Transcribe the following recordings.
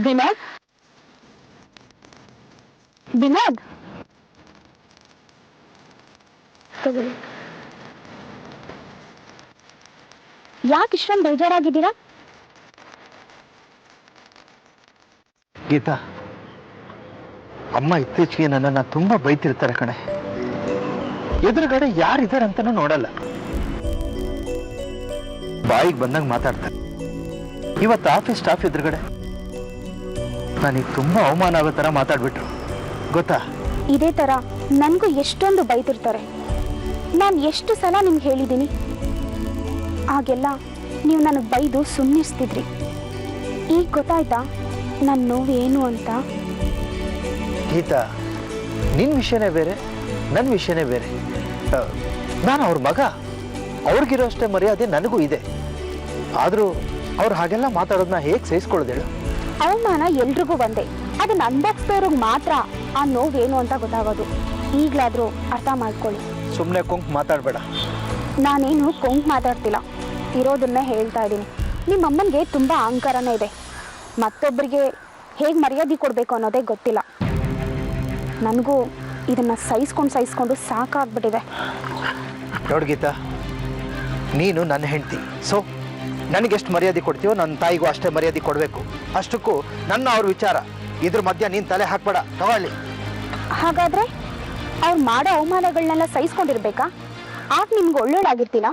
ವಿನೋದ್ ವಿನೋದ್ ಯಾಕೆ ಇಷ್ಟೊಂದು ಬೇಜಾರಾಗಿದ್ದೀರಾ? ಗೀತಾ, ಅಮ್ಮ ಇತ್ತೀಚೆಗೆ ನನ್ನನ್ನ ತುಂಬಾ ಬೈತಿರ್ತಾರೆ ಕಣೆ. ಎದುರುಗಡೆ ಯಾರಿದ್ದಾರೆ ಅಂತಾನೂ ನೋಡಲ್ಲ, ಬಾಯಿಗೆ ಬಂದಂಗೆ ಮಾತಾಡ್ತಾರೆ. ಇವತ್ತು ಆಫೀಸ್ ಸ್ಟಾಫ್ ಎದುರುಗಡೆ ನನಗೆ ತುಂಬಾ ಅವಮಾನ ಆಗೋ ತರ ಮಾತಾಡ್ಬಿಟ್ರು, ಗೊತ್ತಾ? ಇದೇ ತರ ನನ್ಗೂ ಎಷ್ಟೊಂದು ಬೈತಿರ್ತಾರೆ. ನಾನು ಎಷ್ಟು ಸಲ ನಿಮ್ಗೆ ಹೇಳಿದ್ದೀನಿ, ಆಗೆಲ್ಲ ನೀವು ನನಗೆ ಬೈದು ಸುಮ್ಮನಿಸ್ತಿದ್ರಿ. ಈಗ ಗೊತ್ತಾಯ್ತಾ ನನ್ನ ನೋವು ಏನು ಅಂತ? ಗೀತಾ, ನಿನ್ನ ವಿಷಯನೇ ಬೇರೆ, ನನ್ನ ವಿಷಯನೇ ಬೇರೆ. ನಾನು ಅವ್ರ ಮಗ, ಅವ್ರಿಗಿರೋ ಅಷ್ಟೇ ಮರ್ಯಾದೆ ನನಗೂ ಇದೆ. ಆದರೂ ಅವ್ರು ಹಾಗೆಲ್ಲ ಮಾತಾಡೋದನ್ನ ಹೇಗೆ ಸಹಿಸ್ಕೊಳ್ಳೋದೇಳು? ಅವಮಾನ ಎಲ್ರಿಗೂ ಬಂದೆ, ಅದನ್ನ ಅನ್ಭವಿಸಿದವ್ರಿಗೆ ಮಾತ್ರ ಆ ನೋವೇನು ಅಂತ ಗೊತ್ತಾಗೋದು. ಈಗಲಾದರೂ ಅರ್ಥ ಮಾಡ್ಕೊಳ್ಳಿ. ಸುಮ್ಮನೆ ಕೊಂಕ್ ಮಾತಾಡಬೇಡ. ನಾನೇನು ಕೊಂಕ್ ಮಾತಾಡ್ತಿಲ್ಲ, ಇರೋದನ್ನೇ ಹೇಳ್ತಾ ಇದ್ದೀನಿ. ನಿಮ್ಮ ಅಮ್ಮನಿಗೆ ತುಂಬ ಅಹಂಕಾರನೇ ಇದೆ. ಮತ್ತೊಬ್ಬರಿಗೆ ಹೇಗೆ ಮರ್ಯಾದೆ ಕೊಡಬೇಕು ಅನ್ನೋದೇ ಗೊತ್ತಿಲ್ಲ. ನನಗೂ ಇದನ್ನು ಸಹಿಸ್ಕೊಂಡು ಸಾಕಾಗ್ಬಿಟ್ಟಿದೆ. ನೋಡು ಗೀತಾ, ನೀನು ನನ್ನ ಹೆಂಡತಿ. ಸೊ ನನಗೆಷ್ಟು ಮರ್ಯಾದೆ ಕೊಡ್ತೀವೋ ನನ್ನ ತಾಯಿಗೂ ಅಷ್ಟೇ ಮರ್ಯಾದೆ ಕೊಡಬೇಕು. ಅಷ್ಟಕ್ಕೂ ನನ್ನ ಅವ್ರ ವಿಚಾರ, ಇದ್ರ ಮಧ್ಯ ನೀನು ತಲೆ ಹಾಕ್ಬೇಡ. ತಗೊಳ್ಳಿ. ಹಾಗಾದರೆ ಅವ್ರು ಮಾಡೋ ಅವಮಾನಗಳನ್ನೆಲ್ಲ ಸಹಿಸ್ಕೊಂಡಿರ್ಬೇಕಾ? ಆಗ ನಿಮ್ಗೆ ಒಳ್ಳೊಳ್ಳಾಗಿರ್ತೀನ?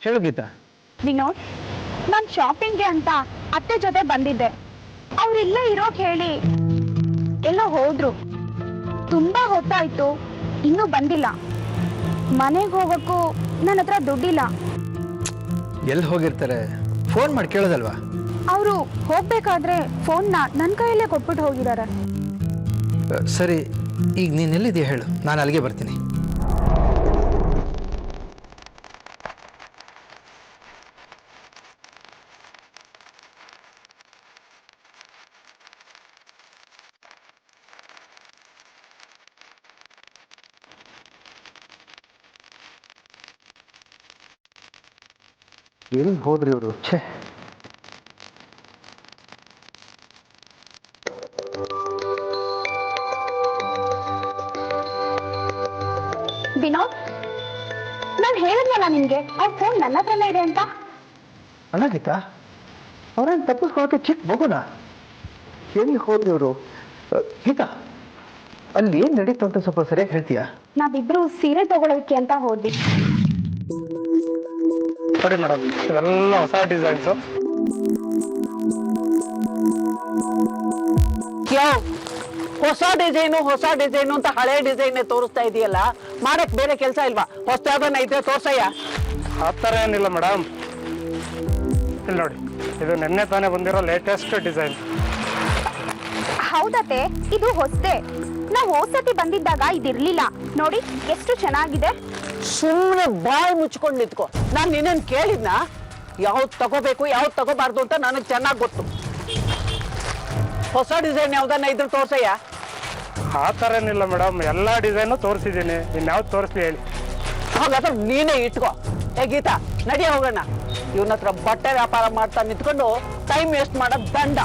ಹೇಳು ಗೀತಾ. ವಿನೋದ್, ನಾನು ಶಾಪಿಂಗ್ಗೆ ಅಂತ ಅತ್ತೆ ಜೊತೆ ಬಂದಿದ್ದೆ. ಅವ್ರಿಲ್ಲೇ ಇರೋಕ್ ಹೇಳಿ ಎಲ್ಲ ಹೋದ್ರು. ತುಂಬಾ ಹೊತ್ತಾಯ್ತು, ಇನ್ನೂ ಬಂದಿಲ್ಲ. ಮನೆಗೆ ಹೋಗಕ್ಕೂ ನನ್ನ ಹತ್ರ ದುಡ್ಡಿಲ್ಲ. ಎಲ್ಲಿ ಹೋಗಿರ್ತಾರೆ? ಫೋನ್ ಮಾಡಿ ಕೇಳೋದಲ್ವಾ? ಅವರು ಹೋಗ್ಬೇಕಾದ್ರೆ ಫೋನ್ನ ನನ್ನ ಕೈಯಲ್ಲೇ ಕೊಟ್ಬಿಟ್ಟು ಹೋಗಿದ್ದಾರೆ. ಸರಿ, ಈಗ ನೀನು ಎಲ್ಲಿದೆಯಾ ಹೇಳು, ನಾನು ಅಲ್ಲಿಗೆ ಬರ್ತೀನಿ. ಎಲ್ಲಿ ಹೋದ್ರಿ ಇವರು? ಛೇ, ವಿನೋದ್, ನಾನು ಹೇಳಿದ್ನಲ್ಲ ನಿನ್ಗೆ ಅವ್ರ ಫೋನ್ ನನ್ನ ಹತ್ರನೇ ಇದೆ ಅಂತ. ಅಣ್ಣ ಗೀತಾ, ಅವ್ರೇನು ತಪ್ಪಿಸ್ಕೊಳಕ್ಕೆ ಚಿಕ್ಕ ಮಗುನ? ಎಲ್ಲಿ ಹೋದ್ರಿ ಇವರು? ಗೀತಾ, ಅಲ್ಲಿ ಏನ್ ನಡೀತು ಅಂತ ಸ್ವಲ್ಪ ಸರಿಯಾಗಿ ಹೇಳ್ತೀಯಾ? ನಾವಿಬ್ರು ಸೀರೆ ತಗೊಳ್ಳೋಕೆ ಅಂತ ಹೋದ್ವಿ. ನೋಡಿ ಮೇಡಮ್, ಇವೆಲ್ಲ ಹೊಸ ಡಿಸೈನ್ಸು. ಹೊಸ ಡಿಸೈನು ಅಂತ ಹಳೆ ಡಿಸೈನ್ ತೋರಿಸ್ತಾ ಇದೆಯಲ್ಲ, ಮಾಡಕ್ ಬೇರೆ ಕೆಲಸ ಇಲ್ವಾ? ಹೊಸದನ್ನ ಇದ್ರೆ ತೋರ್ಸಯ್ಯ. ಆ ಥರ ಏನಿಲ್ಲ ಮೇಡಮ್, ಇಲ್ಲಿ ನೋಡಿ, ಇದು ನಿನ್ನೆ ತಾನೇ ಬಂದಿರೋ ಲೇಟೆಸ್ಟ್ ಡಿಸೈನ್. ಹೌದತ್ತೆ, ಇದು ಹೊಸದೆ. ನಾವು ಹೋದ್ಸತಿ ಬಂದಿದ್ದಾಗ ಇದಿರ್ಲಿಲ್ಲ. ನೋಡಿ ಎಷ್ಟು ಚೆನ್ನಾಗಿದೆ. ಸುಮ್ಮನೆ ಬಾಯಿ ಮುಚ್ಕೊಂಡು ನಿಂತ್ಕೊ. ನಾನು ನಿನ್ನನ್ನು ಕೇಳಿದ್ನ ಯಾವ್ದು ತಗೋಬೇಕು ಯಾವ್ದು ತಗೋಬಾರ್ದು ಅಂತ ನನಗೆ ಚೆನ್ನಾಗಿ ಗೊತ್ತು. ಹೊಸ ಡಿಸೈನ್ ಯಾವ್ದನ್ನ ಇದ್ರೆ ತೋರ್ಸಯ್ಯ. ಆ ಥರ ಏನಿಲ್ಲ ಮೇಡಮ್, ಎಲ್ಲ ಡಿಸೈನು ತೋರಿಸಿದ್ದೀನಿ. ಇನ್ಯಾವ್ದು ತೋರಿಸ್ಲಿ ಹೇಳಿ? ಹಾಗಾದ್ರೆ ನೀನೇ ಇಟ್ಕೋ. ಏ ಗೀತಾ, ನಡಿ ಹೋಗೋಣ. ಇವನ ಹತ್ರ ಬಟ್ಟೆ ವ್ಯಾಪಾರ ಮಾಡ್ತಾ ನಿಂತ್ಕೊಂಡು ಟೈಮ್ ವೇಸ್ಟ್ ಮಾಡೋದು ದಂಡ.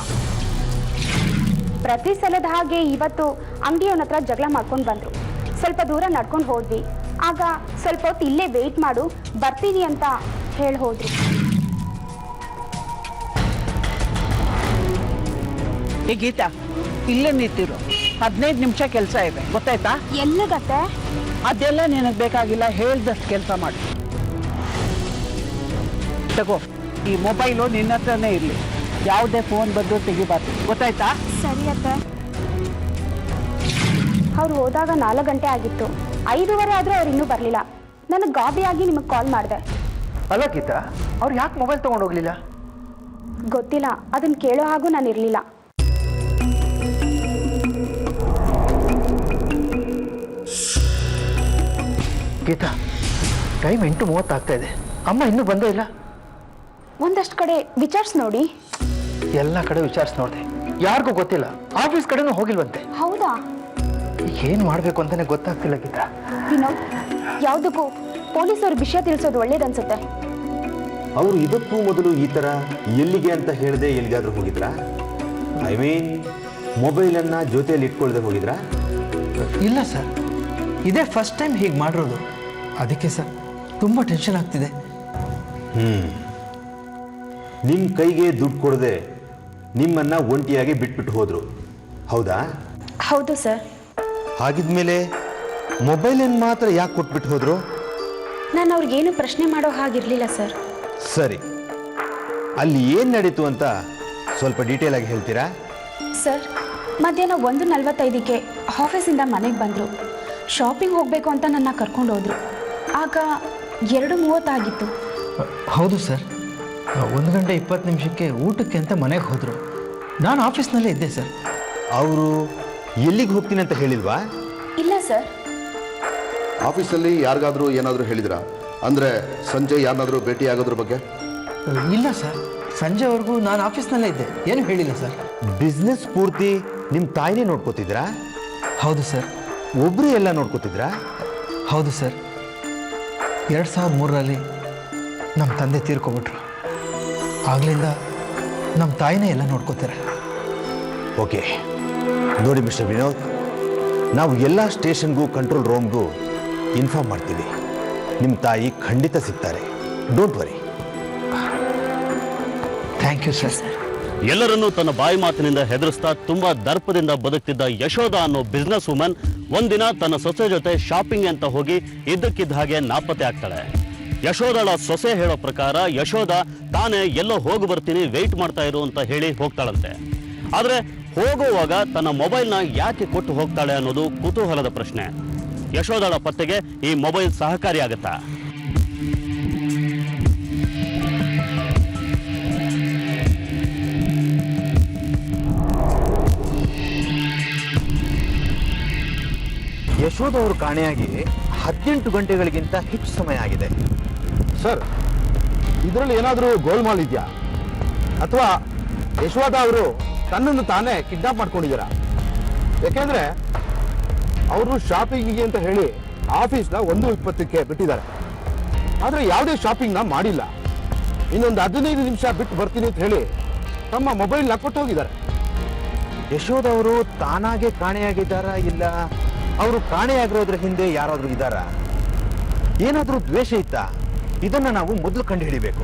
ಪ್ರತಿ ಸಲದ ಹಾಗೆ ಇವತ್ತು ಅಂಗಡಿಯವನ ಹತ್ರ ಜಗಳ ಮಾಡ್ಕೊಂಡು ಬಂದ್ರು. ಸ್ವಲ್ಪ ದೂರ ನಡ್ಕೊಂಡು ಹೋದ್ವಿ. ಆಗ ಸ್ವಲ್ಪ ಹೊತ್ತು ಇಲ್ಲೇ ವೇಟ್ ಮಾಡು, ಬರ್ತೀನಿ ಅಂತ ಹೇಳಿ ಹೋದ್ರು. ಏ ಗೀತಾ, ಇಲ್ಲೇ ನಿಂತಿರು. 15 ನಿಮಿಷ ಕೆಲಸ ಇದೆ, ಗೊತ್ತಾಯ್ತಾ? ಎಲ್ಲಿಗತ್ತೆ? ಅದೆಲ್ಲ ನಿನಗೆ ಬೇಕಾಗಿಲ್ಲ, ಹೇಳ್ದಷ್ಟು ಕೆಲಸ ಮಾಡಿ. ತಗೋ, ಈ ಮೊಬೈಲು ನಿನ್ನ ಹತ್ರನೇ ಇರಲಿ. ಯಾವುದೇ ಫೋನ್ ಬಂದು ತೆಗಿಬಾರ್ದು, ಗೊತ್ತಾಯ್ತಾ? ಸರಿ ಅತ್ತೆ. ಅವ್ರು ಹೋದಾಗ 4 ಗಂಟೆ ಆಗಿತ್ತು. 5:15 ಆದರೂ ಅವ್ರು ಇನ್ನೂ ಬರಲಿಲ್ಲ. ನನಗೆ ಗಾಬರಿಯಾಗಿ ನಿಮಗೆ ಕಾಲ್ ಮಾಡಿದೆ. ಅಲ್ಲ ಗೀತಾ, ಅವ್ರು ಯಾಕೆ ಮೊಬೈಲ್ ತಗೊಂಡು ಹೋಗ್ಲಿಲ್ಲ? ಗೊತ್ತಿಲ್ಲ, ಅದನ್ನ ಕೇಳೋ ಹಾಗೂ ನಾನು ಇರಲಿಲ್ಲ. ಗೀತಾ, ಟೈಮ್ 8:30 ಆಗ್ತಾ ಇದೆ. ಅಮ್ಮ ಇನ್ನೂ ಬಂದೇ ಇಲ್ಲ. ಒಂದಷ್ಟು ಕಡೆ ವಿಚಾರಿಸಿ ನೋಡಿ. ಎಲ್ಲ ಕಡೆ ವಿಚಾರಿಸಿ ನೋಡಿದೆ, ಯಾರಿಗೂ ಗೊತ್ತಿಲ್ಲ. ಆಫೀಸ್ ಕಡೆನೂ ಹೋಗಿಲ್ವಂತೆ. ಹೌದಾ? ಏನು ಮಾಡಬೇಕು ಅಂತಾನೆ ಗೊತ್ತಾಗ್ತಿಲ್ಲ ಗೀತಾ. ವಿನೋದ್, ಯಾವುದಕ್ಕೂ ಪೊಲೀಸರು ವಿಷಯ ತಿಳಿಸೋದು ಒಳ್ಳೇದನ್ಸುತ್ತೆ. ಅವರು ಇದಕ್ಕೂ ಮೊದಲು ಈ ಥರ ಎಲ್ಲಿಗೆ ಅಂತ ಹೇಳದೆ ಎಲ್ಲಿಗಾದ್ರೂ ಹೋಗಿದ್ರಾ? ಐ ಮೀನ್ ಮೊಬೈಲನ್ನು ಜೊತೆಯಲ್ಲಿ ಇಟ್ಕೊಳ್ದೆ ಹೋಗಿದ್ರಾ? ಇಲ್ಲ ಸರ್, ಇದೇ ಫಸ್ಟ್ ಟೈಮ್ ಹೀಗೆ ಮಾಡಿರೋದು. ಅದಕ್ಕೆ ಸರ್ ತುಂಬ ಟೆನ್ಷನ್ ಆಗ್ತಿದೆ. ನಿಮ್ಮ ಕೈಗೆ ದುಡ್ಡು ಕೊಡದೆ ನಿಮ್ಮನ್ನು ಒಂಟಿಯಾಗಿ ಬಿಟ್ಬಿಟ್ಟು ಹೋದರು, ಹೌದಾ? ಹೌದು ಸರ್. ಹಾಗಿದ್ಮೇಲೆ ಮೊಬೈಲನ್ನು ಮಾತ್ರ ಯಾಕೆ ಕೊಟ್ಬಿಟ್ಟು ಹೋದರು? ನಾನು ಅವ್ರಿಗೇನು ಪ್ರಶ್ನೆ ಮಾಡೋ ಹಾಗಿರಲಿಲ್ಲ ಸರ್. ಸರಿ, ಅಲ್ಲಿ ಏನು ನಡೀತು ಅಂತ ಸ್ವಲ್ಪ ಡೀಟೇಲ್ ಆಗಿ ಹೇಳ್ತೀರಾ? ಸರ್, ಮಧ್ಯಾಹ್ನ 1:45ಕ್ಕೆ ಆಫೀಸಿಂದ ಮನೆಗೆ ಬಂದರು. ಶಾಪಿಂಗ್ ಹೋಗಬೇಕು ಅಂತ ನನ್ನ ಕರ್ಕೊಂಡು ಹೋದರು. ಆಗ 2:30 ಆಗಿತ್ತು. ಹೌದು ಸರ್, 1:20 ಊಟಕ್ಕೆ ಅಂತ ಮನೆಗೆ ಹೋದರು. ನಾನು ಆಫೀಸ್ನಲ್ಲೇ ಇದ್ದೆ ಸರ್. ಅವರು ಎಲ್ಲಿಗೆ ಹೋಗ್ತೀನಿ ಅಂತ ಹೇಳಿಲ್ವಾ? ಇಲ್ಲ ಸರ್. ಆಫೀಸಲ್ಲಿ ಯಾರಿಗಾದರೂ ಏನಾದರೂ ಹೇಳಿದ್ರಾ? ಅಂದರೆ ಸಂಜೆ ಯಾರನ್ನಾದರೂ ಭೇಟಿ ಆಗೋದ್ರ ಬಗ್ಗೆ? ಇಲ್ಲ ಸರ್, ಸಂಜೆವರೆಗೂ ನಾನು ಆಫೀಸ್ನಲ್ಲೇ ಇದ್ದೆ, ಏನು ಹೇಳಿಲ್ಲ ಸರ್. ಬಿಸ್ನೆಸ್ ಪೂರ್ತಿ ನಿಮ್ಮ ತಾಯಿನೇ ನೋಡ್ಕೋತಿದ್ರಾ? ಹೌದು ಸರ್. ಒಬ್ಬರೇ ಎಲ್ಲ ನೋಡ್ಕೋತಿದ್ರಾ? ಹೌದು ಸರ್. 2003ರಲ್ಲಿ ನಮ್ಮ ತಂದೆ ತೀರ್ಕೊಬಿಟ್ರು. ಆಗಲಿಂದ ನಮ್ಮ ತಾಯಿನೇ ಎಲ್ಲ ನೋಡ್ಕೋತಾರೆ. ಓಕೆ ನೋಡಿ ಮಿಸ್ಟರ್ ವಿನೋದ್, ನಾವು ಎಲ್ಲ ಸ್ಟೇಷನ್ಗೂ ಕಂಟ್ರೋಲ್ ರೂಮ್ಗೂ ಇನ್ಫಾರ್ಮ್ ಮಾಡ್ತೀವಿ. ನಿಮ್ಮ ತಾಯಿ ಖಂಡಿತ ಸಿಗ್ತಾರೆ, don't worry. Thank you sir. ಎಲ್ಲರನ್ನೂ ತನ್ನ ಬಾಯಿ ಮಾತಿನಿಂದ ಹೆದರಿಸ್ತಾ ತುಂಬಾ ದರ್ಪದಿಂದ ಬದುಕ್ತಿದ್ದ ಯಶೋಧ ಅನ್ನೋ ಬಿಸ್ನೆಸ್ ವುಮನ್ ಒಂದಿನ ತನ್ನ ಸೊಸೆ ಜೊತೆ ಶಾಪಿಂಗ್ ಅಂತ ಹೋಗಿ ಇದ್ದಕ್ಕಿದ್ದ ಹಾಗೆ ನಾಪತ್ತೆ ಆಗ್ತಾಳೆ. ಯಶೋಧಳ ಸೊಸೆ ಹೇಳೋ ಪ್ರಕಾರ ಯಶೋಧ ತಾನೇ ಎಲ್ಲೋ ಹೋಗಿ ಬರ್ತೀನಿ, ವೆಯ್ಟ್ ಮಾಡ್ತಾ ಇರು ಅಂತ ಹೇಳಿ ಹೋಗ್ತಾಳಂತೆ. ಆದರೆ ಹೋಗುವಾಗ ತನ್ನ ಮೊಬೈಲ್ನ ಯಾಕೆ ಕೊಟ್ಟು ಹೋಗ್ತಾಳೆ ಅನ್ನೋದು ಕುತೂಹಲದ ಪ್ರಶ್ನೆ. ಯಶೋಧಳ ಪತ್ತೆಗೆ ಈ ಮೊಬೈಲ್ ಸಹಕಾರಿಯಾಗತ್ತಾ? ಯಶೋಧ ಅವರು ಕಾಣೆಯಾಗಿ 18 ಗಂಟೆಗಳಿಗಿಂತ ಹೆಚ್ಚು ಸಮಯ ಆಗಿದೆ. ಸರ್, ಇದರಲ್ಲಿ ಏನಾದರೂ ಗೋಲ್ಮಾಲ್ ಇದೆಯಾ? ಅಥವಾ ಯಶೋಧ ಅವರು ತನ್ನನ್ನು ತಾನೇ ಕಿಡ್ನಾಪ್ ಮಾಡ್ಕೊಂಡಿದ್ದೀರಾ? ಯಾಕೆಂದರೆ ಅವರು ಶಾಪಿಂಗಿಗೆ ಅಂತ ಹೇಳಿ ಆಫೀಸ್ನ 1:20ಕ್ಕೆ ಬಿಟ್ಟಿದ್ದಾರೆ. ಆದರೆ ಯಾವುದೇ ಶಾಪಿಂಗ್ನ ಮಾಡಿಲ್ಲ. ಇನ್ನೊಂದು 15 ನಿಮಿಷ ಬಿಟ್ಟು ಬರ್ತೀನಿ ಅಂತ ಹೇಳಿ ತಮ್ಮ ಮೊಬೈಲ್ನ ಕೊಟ್ಟು ಹೋಗಿದ್ದಾರೆ. ಯಶೋಧ ಅವರು ತಾನಾಗೆ ಕಾಣೆಯಾಗಿದ್ದಾರಾ, ಇಲ್ಲ ಅವರು ಕಾಣೆಯಾಗಿರೋದ್ರ ಹಿಂದೆ ಯಾರಾದರೂ ಇದ್ದಾರಾ? ಏನಾದರೂ ದ್ವೇಷ ಇತ್ತಾ? ಇದನ್ನ ನಾವು ಮೊದಲು ಕಂಡು ಹಿಡಿಬೇಕು.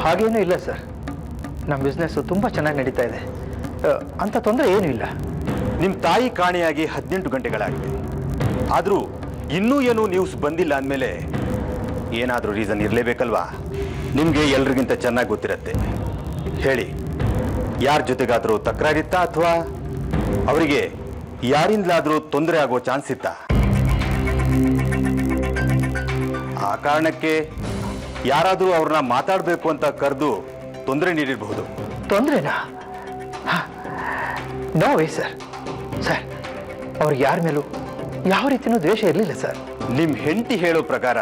ಹಾಗೇನೂ ಇಲ್ಲ ಸರ್, ನಮ್ಮ ಬಿಸ್ನೆಸ್ಸು ತುಂಬ ಚೆನ್ನಾಗಿ ನಡೀತಾ ಇದೆ. ಅಂಥ ತೊಂದರೆ ಏನೂ ಇಲ್ಲ. ನಿಮ್ಮ ತಾಯಿ ಕಾಣೆಯಾಗಿ 18 ಗಂಟೆಗಳಾಗಿವೆ. ಆದರೂ ಇನ್ನೂ ಏನೂ ನ್ಯೂಸ್ ಬಂದಿಲ್ಲ ಅಂದಮೇಲೆ ಏನಾದರೂ ರೀಸನ್ ಇರಲೇಬೇಕಲ್ವಾ? ನಿಮಗೆ ಎಲ್ರಿಗಿಂತ ಚೆನ್ನಾಗಿ ಗೊತ್ತಿರತ್ತೆ. ಹೇಳಿ, ಯಾರ ಜೊತೆಗಾದರೂ ತಕರಾರಿತ್ತಾ ಅಥವಾ ಅವರಿಗೆ ಯಾರಿಂದಲಾದರೂ ತೊಂದರೆ ಆಗೋ ಚಾನ್ಸ್ ಇತ್ತಾ? ಆ ಕಾರಣಕ್ಕೆ ಯಾರಾದರೂ ಅವ್ರನ್ನ ಮಾತಾಡಬೇಕು ಅಂತ ಕರೆದು ತೊಂದರೆ ನೀಡಿರಬಹುದು. ತೊಂದರೆನಾ? No way sir. ಸರ್, ಅವ್ರಿಗೆ ಯಾರ ಮೇಲೂ ಯಾವ ರೀತಿಯೂ ದ್ವೇಷ ಇರಲಿಲ್ಲ ಸರ್. ನಿಮ್ಮ ಹೆಂಡತಿ ಹೇಳೋ ಪ್ರಕಾರ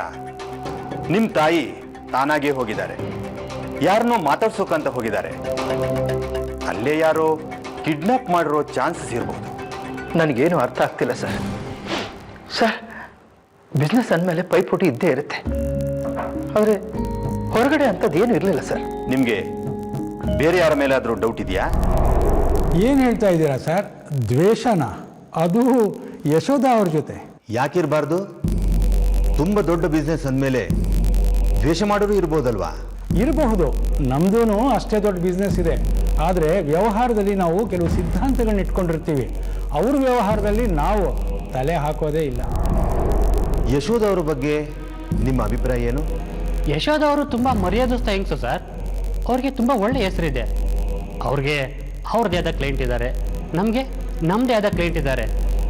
ನಿಮ್ಮ ತಾಯಿ ತಾನಾಗೇ ಹೋಗಿದ್ದಾರೆ, ಯಾರನ್ನೋ ಮಾತಾಡ್ಸೋಕಂತ ಹೋಗಿದ್ದಾರೆ. ಅಲ್ಲೇ ಯಾರೋ ಕಿಡ್ನಾಪ್ ಮಾಡಿರೋ ಚಾನ್ಸಸ್ ಇರ್ಬೋದು. ನನಗೇನು ಅರ್ಥ ಆಗ್ತಿಲ್ಲ ಸರ್. ಸರ್, ಬಿಸ್ನೆಸ್ ಅಂದಮೇಲೆ ಪೈಪೋಟಿ ಇದ್ದೇ ಇರುತ್ತೆ. ಆದರೆ ಹೊರಗಡೆ ಅಂಥದ್ದು ಏನೂ ಇರಲಿಲ್ಲ ಸರ್. ನಿಮಗೆ ಬೇರೆ ಯಾರ ಮೇಲಾದರೂ ಡೌಟ್ ಇದೆಯಾ? ಏನು ಹೇಳ್ತಾ ಇದ್ದೀರಾ ಸರ್? ದ್ವೇಷನ? ಅದು ಯಶೋಧ ಅವ್ರ ಜೊತೆ? ಯಾಕಿರಬಾರ್ದು? ತುಂಬ ದೊಡ್ಡ ಬಿಸ್ನೆಸ್ ಅಂದಮೇಲೆ ದ್ವೇಷ ಮಾಡೋರು ಇರ್ಬೋದಲ್ವಾ? ಇರಬಹುದು. ನಮ್ಮದೂ ಅಷ್ಟೇ ದೊಡ್ಡ ಬಿಸ್ನೆಸ್ ಇದೆ. ಆದರೆ ವ್ಯವಹಾರದಲ್ಲಿ ನಾವು ಕೆಲವು ಸಿದ್ಧಾಂತಗಳನ್ನ ಇಟ್ಕೊಂಡಿರ್ತೀವಿ. ಅವ್ರ ವ್ಯವಹಾರದಲ್ಲಿ ನಾವು ತಲೆ ಹಾಕೋದೇ ಇಲ್ಲ. ಯಶೋಧ ಅವ್ರ ಬಗ್ಗೆ ನಿಮ್ಮ ಅಭಿಪ್ರಾಯ ಏನು? ಯಶೋಧ ಅವರು ತುಂಬ ಮರ್ಯಾದಸ್ಥ ಹೆಂಗಸು ಸರ್. ಅವ್ರಿಗೆ ತುಂಬ ಒಳ್ಳೆ ಹೆಸರಿದೆ. ಅವ್ರಿಗೆ ಅವ್ರದ್ದೇ ಆದ ಕ್ಲೈಂಟ್ ಇದ್ದಾರೆ, ನಮಗೆ ನಮ್ಮದೇ ಆದ ಕ್ಲೈಂಟ್ ಇದ್ದಾರೆ.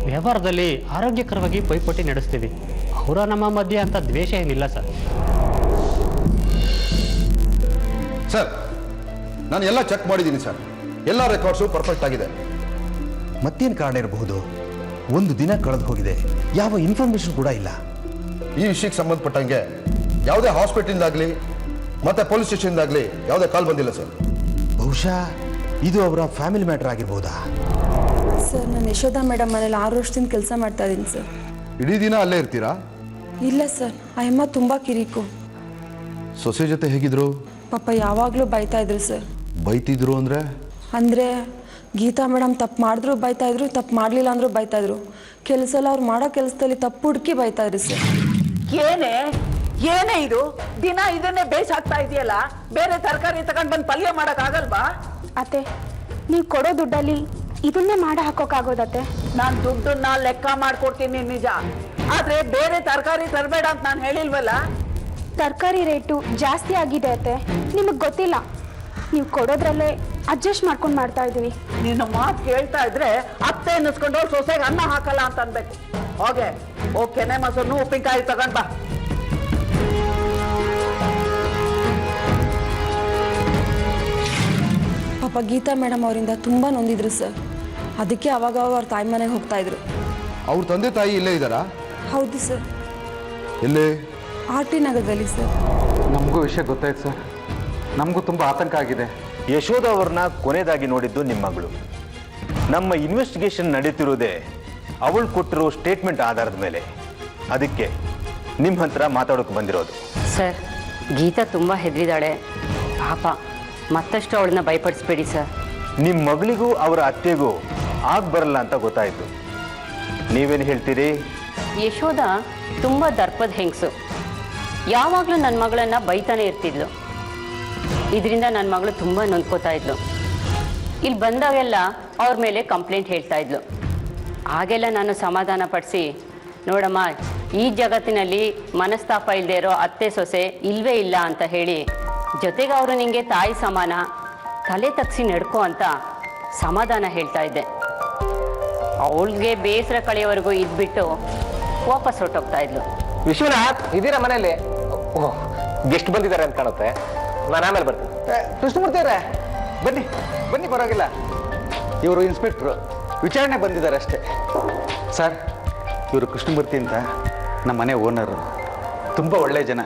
ವ್ಯವಹಾರದಲ್ಲಿ ಆರೋಗ್ಯಕರವಾಗಿ ಪೈಪೋಟಿ ನಡೆಸ್ತೀವಿ. ಅವರ ನಮ್ಮ ಮಧ್ಯೆ ಅಂತ ದ್ವೇಷ ಏನಿಲ್ಲ ಸರ್. ಸರ್, ನಾನು ಎಲ್ಲ ಚೆಕ್ ಮಾಡಿದ್ದೀನಿ ಸರ್. ಎಲ್ಲ ರೆಕಾರ್ಡ್ಸು ಪರ್ಫೆಕ್ಟ್ ಆಗಿದೆ. ಮತ್ತೇನು ಕಾರಣ ಇರಬಹುದು? ಒಂದು ದಿನ ಕಳೆದು ಹೋಗಿದೆ, ಯಾವ ಇನ್ಫಾರ್ಮೇಶನ್ ಕೂಡ ಇಲ್ಲ. ಈ ವಿಷಯಕ್ಕೆ ಸಂಬಂಧಪಟ್ಟಂಗೆ ಯಾವುದೇ ಹಾಸ್ಪಿಟಲ್ದಾಗಲಿ ಮತ್ತೆ ಪೊಲೀಸ್ ಸ್ಟೇಷನ್ದಾಗಲಿ ಯಾವುದೇ ಕಾಲ್ ಬಂದಿಲ್ಲ ಸರ್. ಬಹುಶಃ ಇದು ಅವರ ಫ್ಯಾಮಿಲಿ ಮ್ಯಾಟರ್ ಆಗಿರ್ಬೋದಾ? ಸರ್, ನಾನು ಯಶೋಧ ಮೇಡಮ್ ಮನೇಲಿ 6 ವರ್ಷದಿಂದ ಕೆಲಸ ಮಾಡ್ತಾ ಇದ್ದೀನಿ ಸರ್. ಇಡೀ ದಿನ ಅಲ್ಲೇ ಇರ್ತೀರಾ? ಇಲ್ಲ ಸರ್, ಆ ಅಮ್ಮ ತುಂಬ ಕಿರಿಕು. ಸೊಸೆ ಜೊತೆ ಹೇಗಿದ್ರು? ಪಾಪ ಯಾವಾಗಲೂ ಬೈತಾ ಇದ್ರು ಸರ್. ಬೈತಿದ್ರು ಅಂದರೆ ಗೀತಾ ಮೇಡಮ್ ತಪ್ಪು ಮಾಡಿದ್ರು ಬೈತಾ ಇದ್ರು, ತಪ್ಪು ಮಾಡಲಿಲ್ಲ ಅಂದರೂ ಬೈತಾ ಇದ್ರು. ಕೆಲಸ ಎಲ್ಲ ಅವ್ರು ಮಾಡೋ ಕೆಲಸದಲ್ಲಿ ತಪ್ಪು ಹುಡುಕಿ ಬೈತಾ ಇದ್ರು ಸರ್. ಏನೇ ಇದು ದಿನ ಇದನ್ನೇ ಬೇಯಿಸಾಕ್ತಾ ಇದೆಯಲ್ಲ? ಬೇರೆ ತರಕಾರಿ ತಗೊಂಡು ಬಂದು ಪಲ್ಯ ಮಾಡೋಕ್ಕಾಗಲ್ವಾ? ಅತ್ತೆ, ನೀವು ಕೊಡೋ ದುಡ್ಡಲ್ಲಿ ಇದನ್ನೇ ಮಾಡಿ ಹಾಕೋಕ್ಕಾಗೋದತ್ತೆ? ನಾನು ದುಡ್ಡನ್ನ ಲೆಕ್ಕ ಮಾಡ್ಕೊಡ್ತೀನಿ ನಿಜ, ಆದ್ರೆ ಬೇರೆ ತರಕಾರಿ ತರಬೇಡ ಅಂತ ನಾನು ಹೇಳಿಲ್ವಲ್ಲ. ತರಕಾರಿ ರೇಟು ಜಾಸ್ತಿ ಆಗಿದೆ ಅತ್ತೆ, ನಿಮಗೆ ಗೊತ್ತಿಲ್ಲ. ನೀವು ಕೊಡೋದ್ರಲ್ಲೇ ಅಡ್ಜಸ್ಟ್ ಮಾಡ್ಕೊಂಡು ಮಾಡ್ತಾ ಇದೀವಿ. ನಿನ್ನ ಮಾತು ಕೇಳ್ತಾ ಇದ್ರೆ ಅತ್ತೆ ಅನ್ನಿಸ್ಕೊಂಡು ಸೊಸೆಗೆ ಅನ್ನ ಹಾಕಲ್ಲ ಅಂತ ಅನ್ಬೇಕು. ಓಕೆನೆ ಮೊಸರು ಉಪ್ಪಿನಕಾಯಿ ತಗೊಂಡ್ ಬಾ. ಪಾಪ ಗೀತಾ ಮೇಡಮ್ ಅವರಿಂದ ತುಂಬ ನೊಂದಿದ್ರು ಸರ್. ಅದಕ್ಕೆ ಅವಾಗ ಅವ್ರ ತಾಯಿ ಮನೆಗೆ ಹೋಗ್ತಾ ಇದ್ರು. ಅವ್ರ ತಂದೆ ತಾಯಿ ಇಲ್ಲೇ ಇದ್ದಾರಾ? ಹೌದು ಸರ್. ಎಲ್ಲಿ? RT ನಗರದಲ್ಲಿ ಸರ್. ನಮಗೂ ವಿಷಯ ಗೊತ್ತಾಯ್ತು ಸರ್. ನಮಗೂ ತುಂಬ ಆತಂಕ ಆಗಿದೆ. ಯಶೋಧ ಅವ್ರನ್ನ ಕೊನೆಯದಾಗಿ ನೋಡಿದ್ದು ನಿಮ್ಮ ಮಗಳು. ನಮ್ಮ ಇನ್ವೆಸ್ಟಿಗೇಷನ್ ನಡೀತಿರೋದೇ ಅವಳು ಕೊಟ್ಟಿರೋ ಸ್ಟೇಟ್ಮೆಂಟ್ ಆಧಾರದ ಮೇಲೆ. ಅದಕ್ಕೆ ನಿಮ್ಮ ಹತ್ರ ಮಾತಾಡೋಕೆ ಬಂದಿರೋದು. ಸರ್, ಗೀತಾ ತುಂಬ ಹೆದರಿದಾಳೆ ಪಾಪ, ಮತ್ತಷ್ಟು ಅವಳನ್ನ ಭಯಪಡಿಸ್ಬೇಡಿ ಸರ್. ನಿಮ್ಮ ಮಗಳಿಗೂ ಅವರ ಅತ್ತೆಗೂ ಆಗ ಬರಲ್ಲ ಅಂತ ಗೊತ್ತಾಯಿತು. ನೀವೇನು ಹೇಳ್ತೀರಿ? ಯಶೋಧ ತುಂಬ ದರ್ಪದ ಹೆಂಗಸು, ಯಾವಾಗಲೂ ನನ್ನ ಮಗಳನ್ನ ಬೈತಾನೆ ಇರ್ತಿದ್ಲು. ಇದರಿಂದ ನನ್ನ ಮಗಳು ತುಂಬ ನೊಂದ್ಕೋತಾ ಇದ್ಲು. ಇಲ್ಲಿ ಬಂದಾಗೆಲ್ಲ ಅವ್ರ ಮೇಲೆ ಕಂಪ್ಲೇಂಟ್ ಹೇಳ್ತಾ ಇದ್ಲು. ಆಗೆಲ್ಲ ನಾನು ಸಮಾಧಾನ ಪಡಿಸಿ, ನೋಡಮ್ಮ, ಈ ಜಗತ್ತಿನಲ್ಲಿ ಮನಸ್ತಾಪ ಇಲ್ಲದೆ ಇರೋ ಅತ್ತೆ ಸೊಸೆ ಇಲ್ವೇ ಇಲ್ಲ ಅಂತ ಹೇಳಿ, ಜೊತೆಗೆ ಅವರು ನಿಂಗೆ ತಾಯಿ ಸಮಾನ, ತಲೆ ತಗ್ಸಿ ನಡ್ಕೋ ಅಂತ ಸಮಾಧಾನ ಹೇಳ್ತಾ ಇದ್ದೆ. ಅವಳಿಗೆ ಬೇಸರ ಕಳೆಯವರೆಗೂ ಇದ್ಬಿಟ್ಟು ವಾಪಸ್ ಹೊರಟೋಗ್ತಾ ಇದ್ಲು. ವಿಶ್ವನಾಥ್ ಇದೀರಾ ಮನೇಲಿ? ಓಹ್, ಗೆಸ್ಟ್ ಬಂದಿದ್ದಾರೆ ಅಂತ ಕಾಣುತ್ತೆ. ನಾನು ಆಮೇಲೆ ಬರ್ತೀನಿ. ಕೃಷ್ಣಮೂರ್ತಿ ಅವರೇ, ಬನ್ನಿ ಬನ್ನಿ, ಪರವಾಗಿಲ್ಲ. ಇವರು ಇನ್ಸ್ಪೆಕ್ಟ್ರು, ವಿಚಾರಣೆ ಬಂದಿದ್ದಾರೆ ಅಷ್ಟೇ. ಸರ್, ಇವರು ಕೃಷ್ಣಮೂರ್ತಿ ಅಂತ ನಮ್ಮ ಮನೆ ಓನರು. ತುಂಬ ಒಳ್ಳೆಯ ಜನ.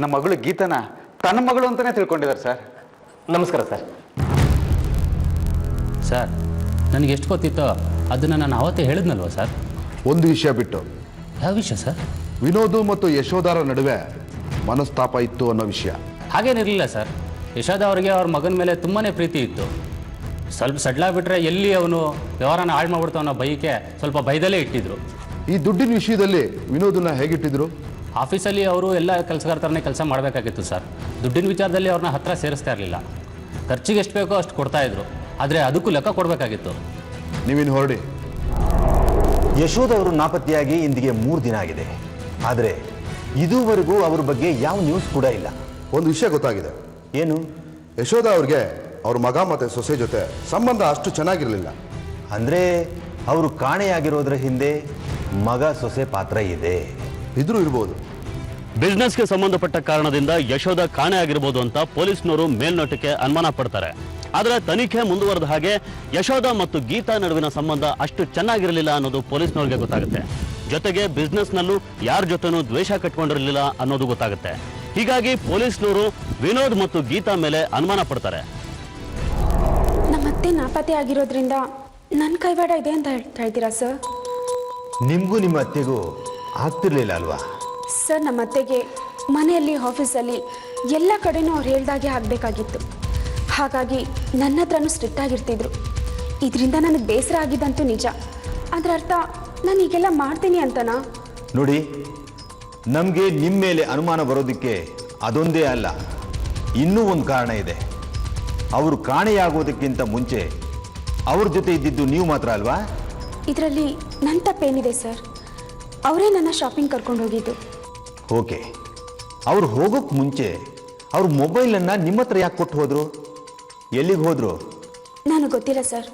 ನಮ್ಮ ಮಗಳು ಗೀತನ ತನ್ನ ಮಗಳು ಅಂತಲೇ ತಿಳ್ಕೊಂಡಿದ್ದಾರೆ ಸರ್. ನಮಸ್ಕಾರ ಸರ್. ಸರ್, ನನಗೆ ಎಷ್ಟು ಗೊತ್ತಿತ್ತೋ ಅದನ್ನು ನಾನು ಅವತ್ತೇ ಹೇಳಿದ್ನಲ್ವ ಸರ್? ಒಂದು ವಿಷಯ ಬಿಟ್ಟು. ಯಾವ ವಿಷಯ ಸರ್? ವಿನೋದ್ ಮತ್ತು ಯಶೋಧಾರ ನಡುವೆ ಮನಸ್ತಾಪ ಇತ್ತು ಅನ್ನೋ ವಿಷಯ. ಹಾಗೇನಿರಲಿಲ್ಲ ಸರ್. ಯಶೋಧ ಅವರಿಗೆ ಅವ್ರ ಮಗನ ಮೇಲೆ ತುಂಬಾ ಪ್ರೀತಿ ಇತ್ತು. ಸ್ವಲ್ಪ ಸಡ್ಲಾಗ್ಬಿಟ್ರೆ ಎಲ್ಲಿ ಅವನು ವ್ಯವಹಾರನ ಹಾಳು ಮಾಡ್ಬಿಡ್ತು ಅನ್ನೋ ಬೈಕೆ ಸ್ವಲ್ಪ ಭಯದಲ್ಲೇ ಇಟ್ಟಿದ್ರು. ಈ ದುಡ್ಡಿನ ವಿಷಯದಲ್ಲಿ ವಿನೋದನ್ನ ಹೇಗಿಟ್ಟಿದ್ರು? ಆಫೀಸಲ್ಲಿ ಅವರು ಎಲ್ಲ ಕೆಲಸಗಾರ ಥರನೇ ಕೆಲಸ ಮಾಡಬೇಕಾಗಿತ್ತು ಸರ್. ದುಡ್ಡಿನ ವಿಚಾರದಲ್ಲಿ ಅವ್ರನ್ನ ಹತ್ರ ಸೇರಿಸ್ತಾ ಇರಲಿಲ್ಲ. ಖರ್ಚಿಗೆ ಎಷ್ಟು ಬೇಕೋ ಅಷ್ಟು ಕೊಡ್ತಾಯಿದ್ರು, ಆದರೆ ಅದಕ್ಕೂ ಲೆಕ್ಕ ಕೊಡಬೇಕಾಗಿತ್ತು. ನೀವಿನ್ನು ಹೊರಡಿ. ಯಶೋಧ ಅವರು ನಾಪತ್ತೆಯಾಗಿ ಇಂದಿಗೆ 3 ದಿನ ಆಗಿದೆ. ಆದರೆ ಇದುವರೆಗೂ ಅವ್ರ ಬಗ್ಗೆ ಯಾವ ನ್ಯೂಸ್ ಕೂಡ ಇಲ್ಲ. ಒಂದು ವಿಷಯ ಗೊತ್ತಾಗಿದೆ. ಏನು? ಯಶೋಧ ಅವ್ರಿಗೆ ಅವ್ರ ಮಗ ಮತ್ತು ಸೊಸೆ ಜೊತೆ ಸಂಬಂಧ ಅಷ್ಟು ಚೆನ್ನಾಗಿರಲಿಲ್ಲ. ಅಂದರೆ ಅವರು ಕಾಣೆಯಾಗಿರೋದ್ರ ಹಿಂದೆ ಮಗ ಸೊಸೆ ಪಾತ್ರ ಇದೆ. ಇದ್ರೂ ಇರ್ಬೋದು. ಬಿಸ್ನೆಸ್ಗೆ ಸಂಬಂಧಪಟ್ಟ ಕಾರಣದಿಂದ ಯಶೋಧ ಕಾಣೆ ಆಗಿರ್ಬೋದು ಅಂತ ಪೊಲೀಸ್ನವರು ಮೇಲ್ನೋಟಕ್ಕೆ ಅನುಮಾನ ಪಡ್ತಾರೆ. ಆದರೆ ತನಿಖೆ ಮುಂದುವರೆದ ಹಾಗೆ ಯಶೋಧ ಮತ್ತು ಗೀತಾ ನಡುವಿನ ಸಂಬಂಧ ಅಷ್ಟು ಚೆನ್ನಾಗಿರಲಿಲ್ಲ ಅನ್ನೋದು ಪೊಲೀಸ್ನವ್ರಿಗೆ ಗೊತ್ತಾಗುತ್ತೆ. ಜೊತೆಗೆ ಬಿಸ್ನೆಸ್ನಲ್ಲೂ ಯಾರ ಜೊತೆನೂ ದ್ವೇಷ ಕಟ್ಕೊಂಡಿರಲಿಲ್ಲ ಅನ್ನೋದು ಗೊತ್ತಾಗುತ್ತೆ. ಹೀಗಾಗಿ ಪೊಲೀಸ್ನವರು ವಿನೋದ್ ಮತ್ತು ಗೀತಾ ಮೇಲೆ ಅನುಮಾನ ಪಡ್ತಾರೆ. ನಮ್ಮತ್ತೆ ನಾಪತ್ತೆ ಆಗಿರೋದ್ರಿಂದ ನನ್ನ ಕೈವಾಡ ಇದೆ ಅಂತ ಹೇಳ್ತೀರಾ ಸರ್? ನಿಮಗೂ ನಿಮ್ಮ ಅತ್ತೆಗೂ ಆಗ್ತಿರ್ಲಿಲ್ಲ ಅಲ್ವಾ ಸರ್? ನಮ್ಮ ಅತ್ತೆಗೆ ಮನೆಯಲ್ಲಿ, ಆಫೀಸಲ್ಲಿ ಎಲ್ಲ ಕಡೆನೂ ಅವ್ರು ಹೇಳ್ದಾಗೆ ಆಗಬೇಕಾಗಿತ್ತು. ಹಾಗಾಗಿ ನನ್ನ ಹತ್ರನೂ ಸ್ಟ್ರಿಕ್ಟ್ ಆಗಿರ್ತಿದ್ರು. ಇದರಿಂದ ನನಗೆ ಬೇಸರ ಆಗಿದ್ದಂತೂ ನಿಜ. ಅದರ ಅರ್ಥ ನಾನು ಈಗೆಲ್ಲ ಮಾಡ್ತೀನಿ ಅಂತನಾ? ನೋಡಿ, ನಮಗೆ ನಿಮ್ಮ ಮೇಲೆ ಅನುಮಾನ ಬರೋದಕ್ಕೆ ಅದೊಂದೇ ಅಲ್ಲ, ಇನ್ನೂ ಒಂದು ಕಾರಣ ಇದೆ. ಅವರು ಕಾಣೆಯಾಗೋದಕ್ಕಿಂತ ಮುಂಚೆ ಅವ್ರ ಜೊತೆ ಇದ್ದಿದ್ದು ನೀವು ಮಾತ್ರ ಅಲ್ವಾ? ಇದರಲ್ಲಿ ನನ್ನ ತಪ್ಪೇನಿದೆ ಸರ್? ಅವರೇ ನನ್ನ ಶಾಪಿಂಗ್ ಕರ್ಕೊಂಡು ಹೋಗಿದ್ದು. ಓಕೆ, ಅವ್ರು ಹೋಗೋಕ್ಕೆ ಮುಂಚೆ ಅವ್ರ ಮೊಬೈಲನ್ನು ನಿಮ್ಮ ಹತ್ರ ಯಾಕೆ ಕೊಟ್ಟು ಹೋದರು? ಎಲ್ಲಿಗೆ ಹೋದರು? ನನಗೆ ಗೊತ್ತಿಲ್ಲ ಸರ್.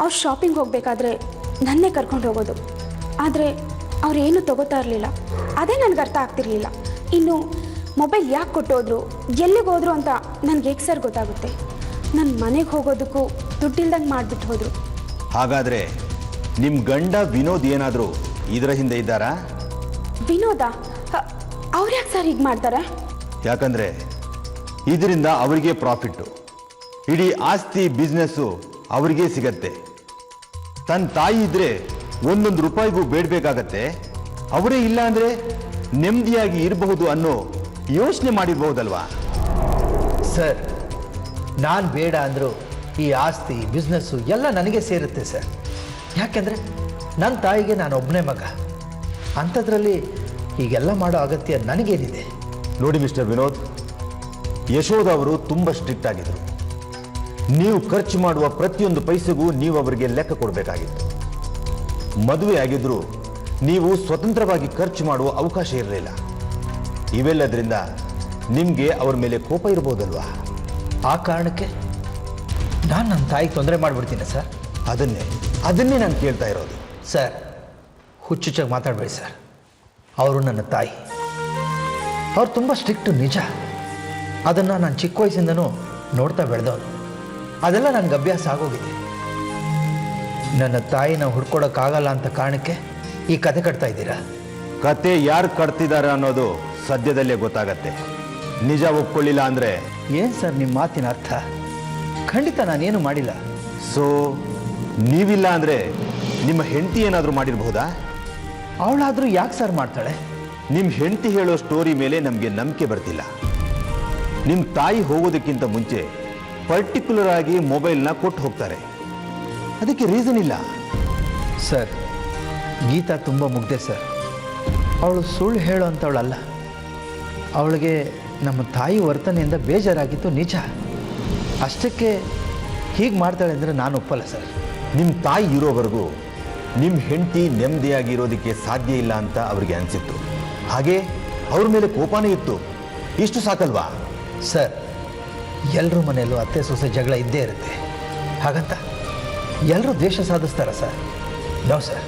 ಅವ್ರು ಶಾಪಿಂಗ್ ಹೋಗಬೇಕಾದ್ರೆ ನನ್ನೇ ಕರ್ಕೊಂಡು ಹೋಗೋದು. ಆದರೆ ಅವ್ರೇನು ತಗೋತಾ ಇರಲಿಲ್ಲ. ಅದೇ ನನಗೆ ಅರ್ಥ ಆಗ್ತಿರ್ಲಿಲ್ಲ. ಇನ್ನು ಮೊಬೈಲ್ ಯಾಕೆ ಕೊಟ್ಟೋದ್ರು, ಎಲ್ಲಿಗೆ ಹೋದ್ರು ಅಂತ ನನಗೆ ಹೇಗೆ ಸರ್ ಗೊತ್ತಾಗುತ್ತೆ? ನನ್ನ ಮನೆಗೆ ಹೋಗೋದಕ್ಕೂ ದುಡ್ಡಿಲ್ದಂಗೆ ಮಾಡಿಬಿಟ್ಟು ಹೋದರು. ಹಾಗಾದ್ರೆ ನಿಮ್ಮ ಗಂಡ ವಿನೋದ್ ಏನಾದರೂ ಇದರ ಹಿಂದೆ ಇದ್ದಾರಾ? ವಿನೋದ ಅವ್ರು ಯಾಕೆ ಸರ್ ಹೀಗೆ ಮಾಡ್ತಾರೆ? ಯಾಕಂದ್ರೆ ಇದರಿಂದ ಅವರಿಗೆ ಪ್ರಾಫಿಟ್ಟು, ಇಡೀ ಆಸ್ತಿ ಬಿಸ್ನೆಸ್ಸು ಅವರಿಗೆ ಸಿಗತ್ತೆ. ತನ್ನ ತಾಯಿ ಇದ್ರೆ ಒಂದೊಂದು ರೂಪಾಯಿಗೂ ಬೇಡಬೇಕಾಗತ್ತೆ, ಅವರೇ ಇಲ್ಲ ಅಂದ್ರೆ ನೆಮ್ಮದಿಯಾಗಿ ಇರಬಹುದು ಅನ್ನೋ ಯೋಚನೆ ಮಾಡಿರ್ಬಹುದಲ್ವಾ? ಸರ್, ನಾನು ಬೇಡ ಅಂದರೂ ಈ ಆಸ್ತಿ ಬಿಸ್ನೆಸ್ಸು ಎಲ್ಲ ನನಗೆ ಸೇರುತ್ತೆ ಸರ್. ಯಾಕೆಂದರೆ ನನ್ನ ತಾಯಿಗೆ ನಾನು ಒಬ್ಬನೇ ಮಗ. ಅಂಥದ್ರಲ್ಲಿ ಹೀಗೆಲ್ಲ ಮಾಡೋ ಅಗತ್ಯ ನನಗೇನಿದೆ? ನೋಡಿ ಮಿಸ್ಟರ್ ವಿನೋದ್, ಯಶೋಧ ಅವರು ತುಂಬ ಸ್ಟ್ರಿಕ್ಟ್ ಆಗಿದ್ರು. ನೀವು ಖರ್ಚು ಮಾಡುವ ಪ್ರತಿಯೊಂದು ಪೈಸೆಗೂ ನೀವು ಅವರಿಗೆ ಲೆಕ್ಕ ಕೊಡಬೇಕಾಗಿತ್ತು. ಮದುವೆ ಆಗಿದ್ರು ನೀವು ಸ್ವತಂತ್ರವಾಗಿ ಖರ್ಚು ಮಾಡುವ ಅವಕಾಶ ಇರಲಿಲ್ಲ. ಇವೆಲ್ಲದರಿಂದ ನಿಮಗೆ ಅವರ ಮೇಲೆ ಕೋಪ ಇರಬಹುದಲ್ವಾ? ಆ ಕಾರಣಕ್ಕೆ ನಾನು ನನ್ನ ತಾಯಿಗೆ ತೊಂದರೆ ಮಾಡಿಬಿಡ್ತೀನಿ ಸರ್. ಅದನ್ನೇ ನಾನು ಕೇಳ್ತಾ ಇರೋದು. ಸರ್, ಹುಚ್ಚುಚ್ಚಾಗಿ ಮಾತಾಡಬೇಡಿ ಸರ್. ಅವರು ನನ್ನ ತಾಯಿ. ಅವ್ರು ತುಂಬ ಸ್ಟ್ರಿಕ್ಟು, ನಿಜ. ಅದನ್ನು ನಾನು ಚಿಕ್ಕ ವಯಸ್ಸಿಂದನೂ ನೋಡ್ತಾ ಬೆಳೆದವನು. ಅದೆಲ್ಲ ನನಗೆ ಅಭ್ಯಾಸ ಆಗೋಗಿದೆ. ನನ್ನ ತಾಯಿನ ಹುಡ್ಕೊಡೋಕ್ಕಾಗಲ್ಲ ಅಂತ ಕಾರಣಕ್ಕೆ ಈ ಕತೆ ಕಟ್ತಾ ಇದ್ದೀರಾ? ಕತೆ ಯಾರು ಕಟ್ತಿದ್ದಾರೆ ಅನ್ನೋದು ಸದ್ಯದಲ್ಲೇ ಗೊತ್ತಾಗತ್ತೆ. ನಿಜ ಒಪ್ಕೊಳ್ಳಿಲ್ಲ ಅಂದರೆ ಏನು ಸರ್ ನಿಮ್ಮ ಮಾತಿನ ಅರ್ಥ? ಖಂಡಿತ ನಾನೇನು ಮಾಡಿಲ್ಲ. ಸೊ ನೀವಿಲ್ಲ ಅಂದರೆ ನಿಮ್ಮ ಹೆಂಡತಿ ಏನಾದರೂ ಮಾಡಿರಬಹುದಾ? ಅವಳಾದರೂ ಯಾಕೆ ಸರ್ ಮಾಡ್ತಾಳೆ? ನಿಮ್ಮ ಹೆಂಡತಿ ಹೇಳೋ ಸ್ಟೋರಿ ಮೇಲೆ ನಮಗೆ ನಂಬಿಕೆ ಬರ್ತಿಲ್ಲ. ನಿಮ್ಮ ತಾಯಿ ಹೋಗೋದಕ್ಕಿಂತ ಮುಂಚೆ ಪರ್ಟಿಕ್ಯುಲರ್ ಆಗಿ ಮೊಬೈಲ್ನ ಕೊಟ್ಟು ಹೋಗ್ತಾರೆ. ಅದಕ್ಕೆ ರೀಸನ್ ಇಲ್ಲ. ಸರ್, ಗೀತಾ ತುಂಬ ಮುಗ್ದೆ ಸರ್. ಅವಳು ಸುಳ್ಳು ಹೇಳೋ ಅಂಥವಳಲ್ಲ. ಅವಳಿಗೆ ನಮ್ಮ ತಾಯಿ ವರ್ತನೆಯಿಂದ ಬೇಜಾರಾಗಿತ್ತು, ನಿಜ. ಅಷ್ಟಕ್ಕೆ ಹೀಗೆ ಮಾಡ್ತಾಳೆ ಅಂದರೆ ನಾನು ಒಪ್ಪಲ್ಲ ಸರ್. ನಿಮ್ಮ ತಾಯಿ ಇರೋವರೆಗೂ ನಿಮ್ಮ ಹೆಂಡತಿ ನೆಮ್ಮದಿಯಾಗಿ ಇರೋದಕ್ಕೆ ಸಾಧ್ಯ ಇಲ್ಲ ಅಂತ ಅವರಿಗೆ ಅನಿಸಿತ್ತು. ಹಾಗೆ ಅವ್ರ ಮೇಲೆ ಕೋಪನೇ ಇತ್ತು. ಇಷ್ಟು ಸಾಕಲ್ವಾ? ಸರ್, ಎಲ್ಲರ ಮನೆಯಲ್ಲೂ ಅತ್ತೆ ಸೊಸೆ ಜಗಳ ಇದ್ದೇ ಇರುತ್ತೆ. ಹಾಗಂತ ಎಲ್ಲರೂ ದ್ವೇಷ ಸಾಧಿಸ್ತಾರ ಸರ್? No sir.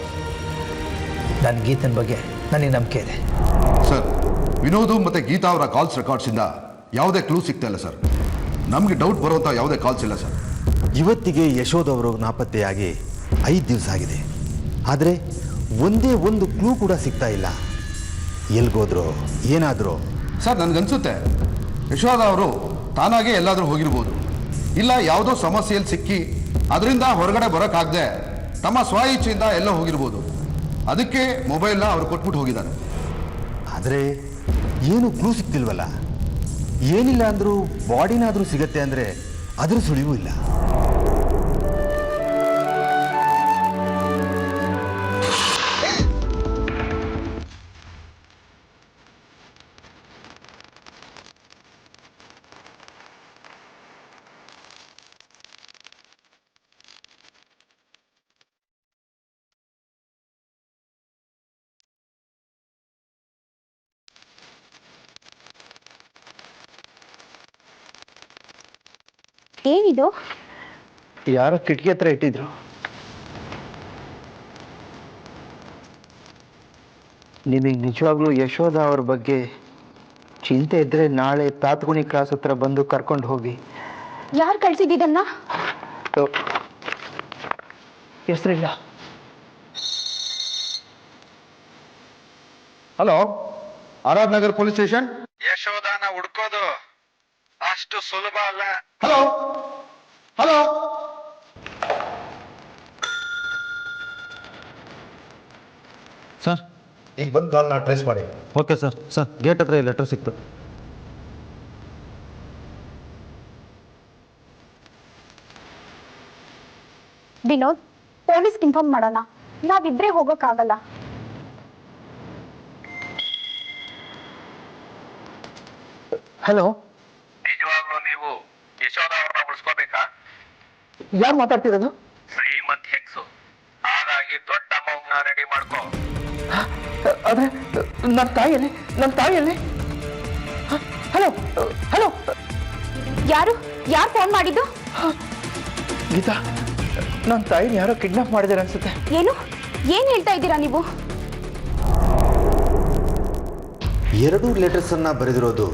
ನನ್ನ ಗೀತನ ಬಗ್ಗೆ ನನಗೆ ನಂಬಿಕೆ ಇದೆ. ಸರ್, ವಿನೋದ್ ಮತ್ತು ಗೀತಾ ಅವರ ಕಾಲ್ಸ್ ರೆಕಾರ್ಡ್ಸಿಂದ ಯಾವುದೇ ಕ್ಲೂ ಸಿಗ್ತಾ ಇಲ್ಲ ಸರ್. ನಮಗೆ ಡೌಟ್ ಬರುವಂಥ ಯಾವುದೇ ಕಾಲ್ಸ್ ಇಲ್ಲ ಸರ್. ಇವತ್ತಿಗೆ ಯಶೋಧ ಅವರು ನಾಪತ್ತೆಯಾಗಿ 5 ದಿವಸ ಆಗಿದೆ. ಆದರೆ ಒಂದೇ ಒಂದು ಕ್ಲೂ ಕೂಡ ಸಿಗ್ತಾ ಇಲ್ಲ. ಎಲ್ಗೋದ್ರು, ಏನಾದರೂ? ಸರ್, ನನಗನ್ಸುತ್ತೆ ಯಶೋಧ ಅವರು ತಾನಾಗೇ ಎಲ್ಲಾದರೂ ಹೋಗಿರ್ಬೋದು. ಇಲ್ಲ ಯಾವುದೋ ಸಮಸ್ಯೆಯಲ್ಲಿ ಸಿಕ್ಕಿ ಅದರಿಂದ ಹೊರಗಡೆ ಬರೋಕ್ಕಾಗದೆ ತಮ್ಮ ಸ್ವ ಇಚ್ಛೆಯಿಂದ ಎಲ್ಲ ಹೋಗಿರ್ಬೋದು. ಅದಕ್ಕೆ ಮೊಬೈಲ್ನ ಅವ್ರು ಕೊಟ್ಬಿಟ್ಟು ಹೋಗಿದ್ದಾರೆ. ಆದರೆ ಏನು ಕ್ಲೂ ಸಿಗ್ತಿಲ್ವಲ್ಲ. ಏನಿಲ್ಲ ಅಂದರೂ ಬಾಡಿನಾದರೂ ಸಿಗತ್ತೆ ಅಂದರೆ ಅದ್ರ ಸುಳಿವೂ ಇಲ್ಲ. ಏನಿದು? ಯಾರೋ ಕಿಟಕಿ ಹತ್ರ ಇಟ್ಟಿದ್ರು. ನಿಮಗೆ ನಿಜವಾಗ್ಲೂ ಯಶೋಧ ಅವ್ರ ಬಗ್ಗೆ ಚಿಂತೆ ಇದ್ದರೆ ನಾಳೆ ತಾತ್ಗುಣಿ ಕ್ಲಾಸ್ ಹತ್ರ ಬಂದು ಕರ್ಕೊಂಡು ಹೋಗಿ. ಯಾರು ಕಳ್ಸಿದ್ದನ್ನ? ಹೆಸರಿಲ್ಲ. Hello, Aradh Nagar police station. ಯಶೋಧಾನ ಹುಡ್ಕೋದು ಅಷ್ಟು ಸುಲಭ ಅಲ್ಲ. Hello hello. ಸರ್, ಈಗ ಬಂದು ಕಾಲ್ನ ಟ್ರೇಸ್ ಮಾಡಿ. Okay sir. ಸರ್, ಗೇಟ್ ಹತ್ರ ಲೆಟರ್ ಸಿಕ್ತು. ವಿನೋದ್, ಪೊಲೀಸ್ಗೆ ಇನ್ಫಾರ್ಮ್ ಮಾಡೋಣ. ನಾವಿದ್ರೆ ಹೋಗೋಕ್ಕಾಗಲ್ಲ. ಹಲೋ, ನಿಜವಾಗ್ಲೂ ನೀವು ಯಶೋಧ ಅವ್ರನ್ನ ಉಳಿಸ್ಕೋಬೇಕಾ? ಯಾರು ಮಾತಾಡ್ತಿರೋದು? ಶ್ರೀಮಂತ್ ಹೆಕ್ಸು. ಹಾಗಾಗಿ ದೊಡ್ಡ ಅಮೌಂಟ್ನ ರೆಡಿ ಮಾಡ್ಕೋ. ಆದ್ರೆ ನನ್ನ ತಾಯಿಯಲ್ಲಿ ಹಲೋ ಹಲೋ. ಯಾರು ಫೋನ್ ಮಾಡಿದ್ದು? ಗೀತಾ, ನನ್ನ ತಾಯಿನ ಯಾರೋ ಕಿಡ್ನಾಪ್ ಮಾಡಿದಾರೆ ಅನ್ಸುತ್ತೆ. ಏನ್ ಹೇಳ್ತಾ ಇದ್ದೀರಾ ನೀವು? 2 ಲೆಟರ್ಸನ್ನು ಬರೆದಿರೋದು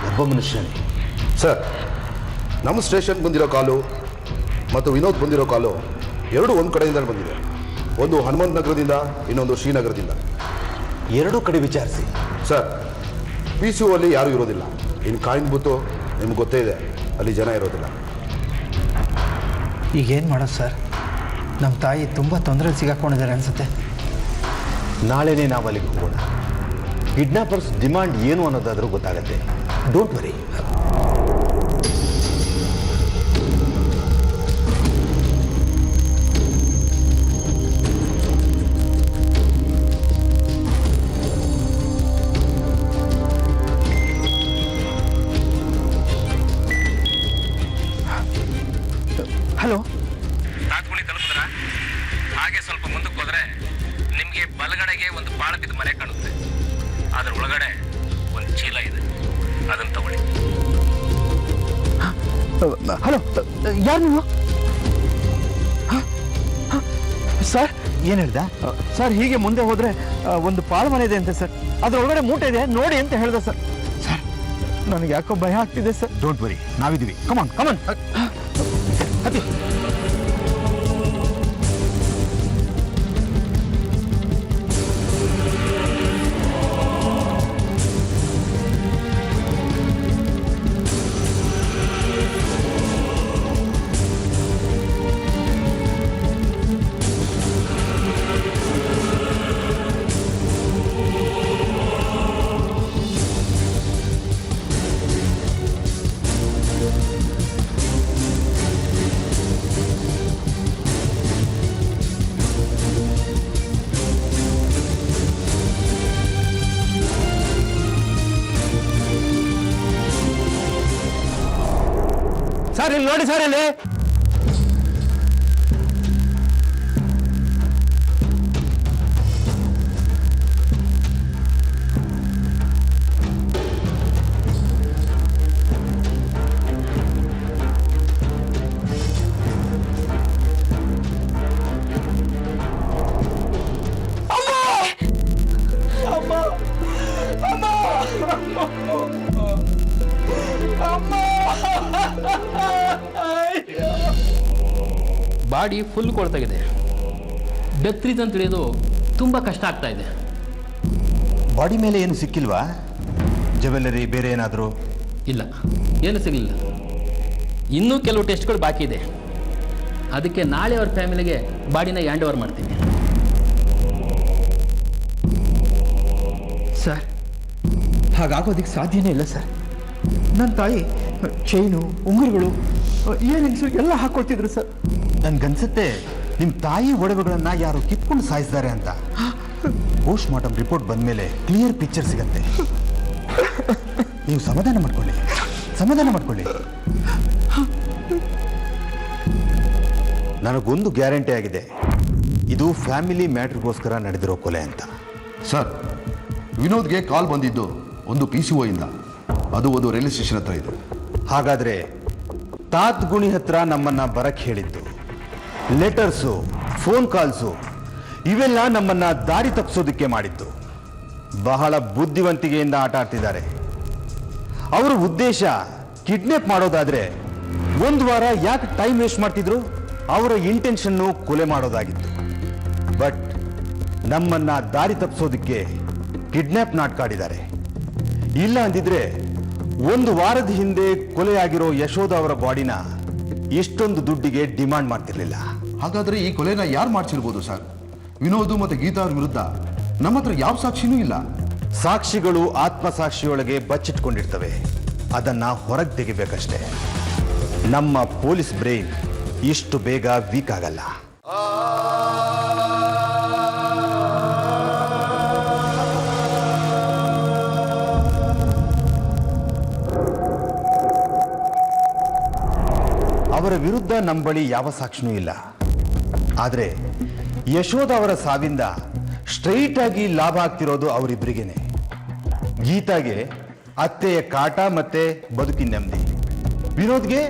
ಒಬ್ಬ ಮನುಷ್ಯನೇ. ಸರ್, ನಮ್ಮ ಸ್ಟೇಷನ್ ಬಂದಿರೋ ಕಾಲು ಮತ್ತು ವಿನೋದ್ ಬಂದಿರೋ ಕಾಲು ಎರಡು ಒಂದು ಕಡೆಯಿಂದ ಬಂದಿದೆ. ಒಂದು ಹನುಮಂತ ನಗರದಿಂದ, ಇನ್ನೊಂದು ಶ್ರೀನಗರದಿಂದ. ಎರಡೂ ಕಡೆ ವಿಚಾರಿಸಿ. ಸರ್, PCO ಅಲ್ಲಿ ಯಾರೂ ಇರೋದಿಲ್ಲ. ಇನ್ನು ಕಾಯಿನ್ ಬೂತು ನಿಮ್ಗೆ ಗೊತ್ತೇ ಇದೆ, ಅಲ್ಲಿ ಜನ ಇರೋದಿಲ್ಲ. ಈಗೇನು ಮಾಡೋದು ಸರ್? ನಮ್ಮ ತಾಯಿ ತುಂಬ ತೊಂದರೆ ಸಿಗಾಕೊಂಡಿದ್ದಾರೆ ಅನಿಸುತ್ತೆ. ನಾಳೆನೇ ನಾವು ಅಲ್ಲಿಗೆ ಹೋಗೋಣ. ಕಿಡ್ನಾಪರ್ಸ್ ಡಿಮಾಂಡ್ ಏನು ಅನ್ನೋದಾದರೂ ಗೊತ್ತಾಗತ್ತೆ. Don't worry. ಹಲೋ, ತಾತ್ಗುಣಿ ತಲುಪಿದ್ರ? ಹಾಗೆ ಸ್ವಲ್ಪ ಮುಂದಕ್ಕೆ ಹೋದ್ರೆ ನಿಮಗೆ ಬಲಗಡೆಗೆ ಒಂದು ಪಾಳ ಬಿದ್ದ ಮನೆ ಕಾಣುತ್ತೆ. ಅದ್ರ ಒಳಗಡೆ ಒಂದು ಚೀಲ ಇದೆ, ಅದನ್ನು ತಗೊಳ್ಳಿ. ಹಲೋ, ಯಾರು ನೀವು? ಸರ್, ಏನು ಹೇಳ್ದ? ಸರ್, ಹೀಗೆ ಮುಂದೆ ಹೋದರೆ ಒಂದು ಪಾಳು ಮನೆ ಇದೆ ಅಂತೆ ಸರ್. ಅದರೊಳಗಡೆ ಮೂಟೆ ಇದೆ, ನೋಡಿ ಅಂತ ಹೇಳ್ದೆ ಸರ್. ಸರ್, ನನಗೆ ಯಾಕೋ ಭಯ ಆಗ್ತಿದೆ ಸರ್. ಡೋಂಟ್ ವರಿ, ನಾವಿದ್ದೀವಿ. ಕಮಾನ್ ಕಮಾನ್. ಹತ್ತಿ. ಸರ್, ಇಲ್ಲಿ ನೋಡಿ ಸರ್, ಇಲ್ಲಿ ಬಾಡಿ ಫುಲ್ ಕೊಳ್ತಾಗಿದೆ. ಡೆತ್ ರೀಸನ್ ತಿಳಿಯೋದು ತುಂಬ ಕಷ್ಟ ಆಗ್ತಾ ಇದೆ. ಬಾಡಿ ಮೇಲೆ ಏನು ಸಿಕ್ಕಿಲ್ವಾ? ಜ್ಯುವೆಲ್ಲರಿ ಬೇರೆ ಏನಾದರೂ? ಇಲ್ಲ, ಏನು ಸಿಗಲಿಲ್ಲ. ಇನ್ನೂ ಕೆಲವು ಟೆಸ್ಟ್ಗಳು ಬಾಕಿ ಇದೆ. ಅದಕ್ಕೆ ನಾಳೆ ಅವ್ರ ಫ್ಯಾಮಿಲಿಗೆ ಬಾಡಿನ ಹ್ಯಾಂಡ್ ಓವರ್ ಮಾಡ್ತೀನಿ. ಸರ್, ಹಾಗಾಗೋದಕ್ಕೆ ಸಾಧ್ಯನೇ ಇಲ್ಲ ಸರ್. ನನ್ನ ತಾಯಿ ಚೈನು, ಉಂಗುರುಗಳು, ಇಯರಿಂಗ್ಸು ಎಲ್ಲ ಹಾಕೊಳ್ತಿದ್ರು ಸರ್. ನನ್ಗನ್ಸುತ್ತೆ ನಿಮ್ಮ ತಾಯಿ ಒಡವೆಗಳನ್ನ ಯಾರು ಕಿತ್ಕೊಂಡು ಸಾಯಿಸಿದ್ದಾರೆ ಅಂತ. ಪೋಸ್ಟ್ ಮಾರ್ಟಮ್ ರಿಪೋರ್ಟ್ ಬಂದಮೇಲೆ ಕ್ಲಿಯರ್ ಪಿಕ್ಚರ್ ಸಿಗತ್ತೆ. ನೀವು ಸಮಾಧಾನ ಮಾಡ್ಕೊಳ್ಳಿ, ಸಮಾಧಾನ ಮಾಡ್ಕೊಳ್ಳಿ. ನನಗೊಂದು ಗ್ಯಾರಂಟಿ ಆಗಿದೆ, ಇದು ಫ್ಯಾಮಿಲಿ ಮ್ಯಾಟ್ರಿಗೋಸ್ಕರ ನಡೆದಿರೋ ಕೊಲೆ ಅಂತ. ಸರ್, ವಿನೋದ್ಗೆ ಕಾಲ್ ಬಂದಿದ್ದು ಒಂದು PCO ಇಂದ. ಅದು ಒಂದು ರೈಲ್ವೆ ಸ್ಟೇಷನ್ ಹತ್ರ ಇದೆ. ಹಾಗಾದ್ರೆ ತಾತ್ಗುಣಿ ಹತ್ರ ನಮ್ಮನ್ನ ಬರಕ್ಕೆ ಹೇಳಿದ್ದು, ಲೆಟರ್ಸು, ಫೋನ್ ಕಾಲ್ಸು ಇವೆಲ್ಲ ನಮ್ಮನ್ನ ದಾರಿ ತಪ್ಪಿಸೋದಕ್ಕೆ ಮಾಡಿದ್ದು. ಬಹಳ ಬುದ್ಧಿವಂತಿಕೆಯಿಂದ ಆಟ ಆಡ್ತಿದ್ದಾರೆ. ಅವರ ಉದ್ದೇಶ ಕಿಡ್ನಾಪ್ ಮಾಡೋದಾದ್ರೆ ಒಂದು ವಾರ ಯಾಕೆ ಟೈಮ್ ವೇಸ್ಟ್ ಮಾಡ್ತಿದ್ರು? ಅವರ ಇಂಟೆನ್ಷನ್ನು ಕೊಲೆ ಮಾಡೋದಾಗಿತ್ತು. ಬಟ್ ನಮ್ಮನ್ನ ದಾರಿ ತಪ್ಪಿಸೋದಕ್ಕೆ ಕಿಡ್ನಾಪ್ ನಾಟಕ ಆಡಿದ್ದಾರೆ. ಇಲ್ಲ ಅಂದಿದ್ರೆ ಒಂದು ವಾರದ ಹಿಂದೆ ಕೊಲೆಯಾಗಿರೋ ಯಶೋಧ ಅವರ ಬಾಡಿನ ಇಷ್ಟೊಂದು ದುಡ್ಡಿಗೆ ಡಿಮಾಂಡ್ ಮಾಡ್ತಿರ್ಲಿಲ್ಲ. ಹಾಗಾದ್ರೆ ಈ ಕೊಲೆನ ಯಾರು ಮಾಡ್ಸಿರ್ಬೋದು ಸರ್? ವಿನೋದ್ ಮತ್ತೆ ಗೀತಾ ಅವ್ರ ವಿರುದ್ಧ ನಮ್ಮ ಹತ್ರ ಯಾವ ಸಾಕ್ಷಿನೂ ಇಲ್ಲ. ಸಾಕ್ಷಿಗಳು ಆತ್ಮಸಾಕ್ಷಿಯೊಳಗೆ ಬಚ್ಚಿಟ್ಕೊಂಡಿರ್ತವೆ. ಅದನ್ನ ಹೊರಗೆ ತೆಗಿಬೇಕಷ್ಟೇ. ನಮ್ಮ ಪೊಲೀಸ್ ಬ್ರೈನ್ ಇಷ್ಟು ಬೇಗ ವೀಕ್ ಆಗಲ್ಲ. ಅವರ ವಿರುದ್ಧ ನಮ್ಮ ಬಳಿ ಯಾವ ಸಾಕ್ಷಿನೂ ಇಲ್ಲ. ಆದರೆ ಯಶೋಧ ಅವರ ಸಾವಿಂದ ಸ್ಟ್ರೈಟ್ ಆಗಿ ಲಾಭ ಆಗ್ತಿರೋದು ಅವರಿಬ್ಬರಿಗೇನೆ. ಗೀತಾಗೆ ಅತ್ತೆಯ ಕಾಟ ಮತ್ತೆ ಬದುಕಿನ ನೆಮ್ಮದಿ, ವಿನೋದ್ಗೆ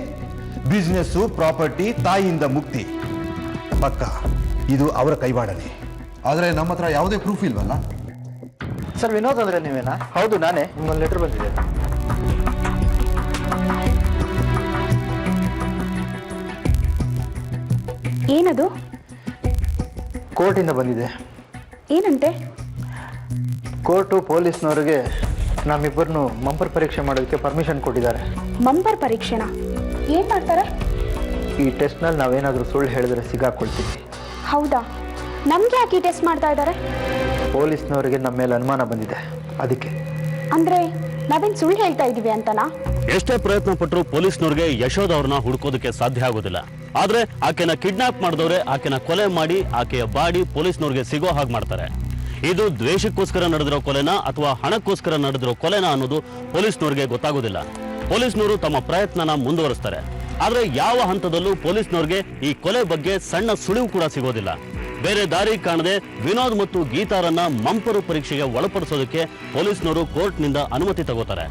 ಬಿಸ್ನೆಸ್ಸು, ಪ್ರಾಪರ್ಟಿ, ತಾಯಿಯಿಂದ ಮುಕ್ತಿ. ಪಕ್ಕ ಇದು ಅವರ ಕೈವಾಡನೆ. ಆದರೆ ನಮ್ಮ ಹತ್ರ ಯಾವುದೇ ಪ್ರೂಫ್ ಇಲ್ವಲ್ಲ ಸರ್. ವಿನೋದ್ ಅಂದ್ರೆ ನೀವೇನಾ? ಹೌದು, ನಾನೇ. ನಿಮ್ಮೊಂದು ಲೆಟರ್ ಬಂದಿದೆ. ಏನದು? ಕೋರ್ಟಿಂದ ಬಂದಿದೆ. ಏನಂತೆ? ಕೋರ್ಟು ಪೊಲೀಸ್ನವ್ರಿಗೆ ನಮ್ಮಿಬ್ಬರನ್ನು ಮಂಪರ್ ಪರೀಕ್ಷೆ ಮಾಡೋದಕ್ಕೆ ಪರ್ಮಿಷನ್ ಕೊಟ್ಟಿದ್ದಾರೆ. ಮಂಪರ್ ಪರೀಕ್ಷೆನಾ? ಏನ್ ಮಾಡ್ತಾರೆ? ಈ ಟೆಸ್ಟ್ನಲ್ಲಿ ನಾವೇನಾದರೂ ಸುಳ್ಳು ಹೇಳಿದ್ರೆ ಸಿಗಾಕೊಳ್ತೀವಿ. ಹೌದಾ? ನಮ್ಗೆ ಯಾಕೆ ಈ ಟೆಸ್ಟ್ ಮಾಡ್ತಾ ಇದ್ದಾರೆ? ಪೊಲೀಸ್ನವರಿಗೆ ನಮ್ಮ ಮೇಲೆ ಅನುಮಾನ ಬಂದಿದೆ, ಅದಕ್ಕೆ. ಅಂದ್ರೆ ನಾವೇನ್ ಸುಳ್ಳು ಹೇಳ್ತಾ ಇದೀವಿ ಅಂತನಾ? ಎಷ್ಟೇ ಪ್ರಯತ್ನ ಪಟ್ಟರು ಪೊಲೀಸ್ನವ್ರಿಗೆ ಯಶೋಧ ಅವ್ರನ್ನ ಹುಡ್ಕೋದಕ್ಕೆ ಸಾಧ್ಯ ಆಗೋದಿಲ್ಲ. ಆದ್ರೆ ಆಕೆನ ಕಿಡ್ನಾಪ್ ಮಾಡಿದವ್ರೆ ಆಕೆನ ಕೊಲೆ ಮಾಡಿ ಆಕೆಯ ಬಾಡಿ ಪೊಲೀಸ್ನವ್ರಿಗೆ ಸಿಗೋ ಹಾಗೆ ಮಾಡ್ತಾರೆ. ಇದು ದ್ವೇಷಕ್ಕೋಸ್ಕರ ನಡೆದಿರೋ ಕೊಲೆನಾ ಅಥವಾ ಹಣಕ್ಕೋಸ್ಕರ ನಡೆದಿರೋ ಕೊಲೆನಾ ಅನ್ನೋದು ಪೊಲೀಸ್ನವ್ರಿಗೆ ಗೊತ್ತಾಗೋದಿಲ್ಲ. ಪೊಲೀಸ್ನವರು ತಮ್ಮ ಪ್ರಯತ್ನನ ಮುಂದುವರಿಸ್ತಾರೆ. ಆದ್ರೆ ಯಾವ ಹಂತದಲ್ಲೂ ಪೊಲೀಸ್ನವ್ರಿಗೆ ಈ ಕೊಲೆ ಬಗ್ಗೆ ಸಣ್ಣ ಸುಳಿವು ಕೂಡ ಸಿಗೋದಿಲ್ಲ. ಬೇರೆ ದಾರಿ ಕಾಣದೆ ವಿನೋದ್ ಮತ್ತು ಗೀತಾರನ್ನ ಮಂಪರು ಪರೀಕ್ಷೆಗೆ ಒಳಪಡಿಸೋದಕ್ಕೆ ಪೊಲೀಸ್ನವರು ಕೋರ್ಟ್ನಿಂದ ಅನುಮತಿ ತಗೋತಾರೆ.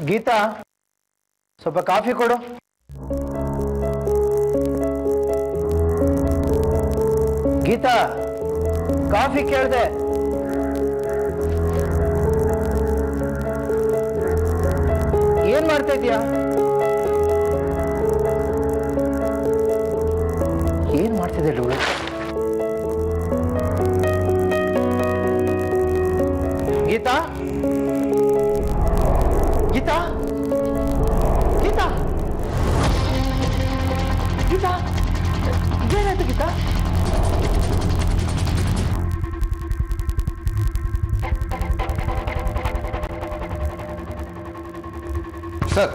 ಗೀತಾ, ಸ್ವಲ್ಪ ಕಾಫಿ ಕೊಡು. ಗೀತಾ, ಕಾಫಿ ಕೇಳ್ದೆ. ಏನ್ ಮಾಡ್ತಾ ಇದೀಯಾ? ಏನ್ ಮಾಡ್ತಿದ್ದೆ ಇವಳು? ಗೀತಾ, ಗೀತಾ, ಗೀತಾ, ಗೀತಾ, ಏನಾಯ್ತು ಗೀತಾ? ಸರ್,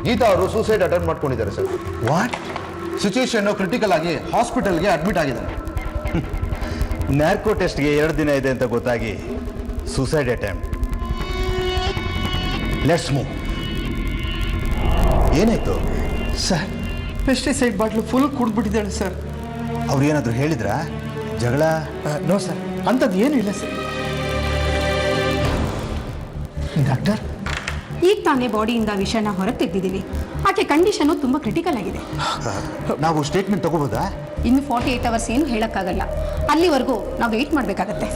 ಗೀತಾ ಅವರು ಸೂಸೈಡ್ ಅಟೆಂಪ್ಟ್ ಮಾಡ್ಕೊಂಡಿದ್ದಾರೆ ಸರ್. ವಾಟ್? ಸಿಚುಯೇಷನ್ ಕ್ರಿಟಿಕಲ್ ಆಗಿ ಹಾಸ್ಪಿಟಲ್ಗೆ ಅಡ್ಮಿಟ್ ಆಗಿದ್ದಾರೆ. ನ್ಯಾರ್ಕೋ ಟೆಸ್ಟ್ಗೆ 2 ದಿನ ಇದೆ ಅಂತ ಗೊತ್ತಾಗಿ ಸೂಸೈಡ್ ಅಟೆಂಪ್ಟ್. Let's move. ಏನಾಯ್ತು ಸರ್? ಪೆಸ್ಟಿಸೈಡ್ ಬಾಟ್ಲು ಫುಲ್ ಕುಡ್ಬಿಟ್ಟಿದ್ದಾಳೆ ಸರ್. ಅವ್ರು ಏನಾದರೂ ಹೇಳಿದ್ರಾ? ಜಗಳ? ನೋ ಸರ್, ಅಂಥದ್ದು ಏನೂ ಇಲ್ಲ ಸರ್. ಡಾಕ್ಟರ್, ಈಗ ತಾನೇ ಬಾಡಿಯಿಂದ ವಿಷಯನ ಹೊರಗೆ ತೆಗೆದಿದ್ದೀವಿ. ಆಕೆ ಕಂಡೀಷನು ತುಂಬ ಕ್ರಿಟಿಕಲ್ ಆಗಿದೆ. ನಾವು ಸ್ಟೇಟ್ಮೆಂಟ್ ತಗೋಬೋದಾ? ಇನ್ನು 48 ಅವರ್ಸ್ ಏನು ಹೇಳೋಕ್ಕಾಗಲ್ಲ. ಅಲ್ಲಿವರೆಗೂ ನಾವು ವೆಯ್ಟ್ ಮಾಡಬೇಕಾಗತ್ತೆ.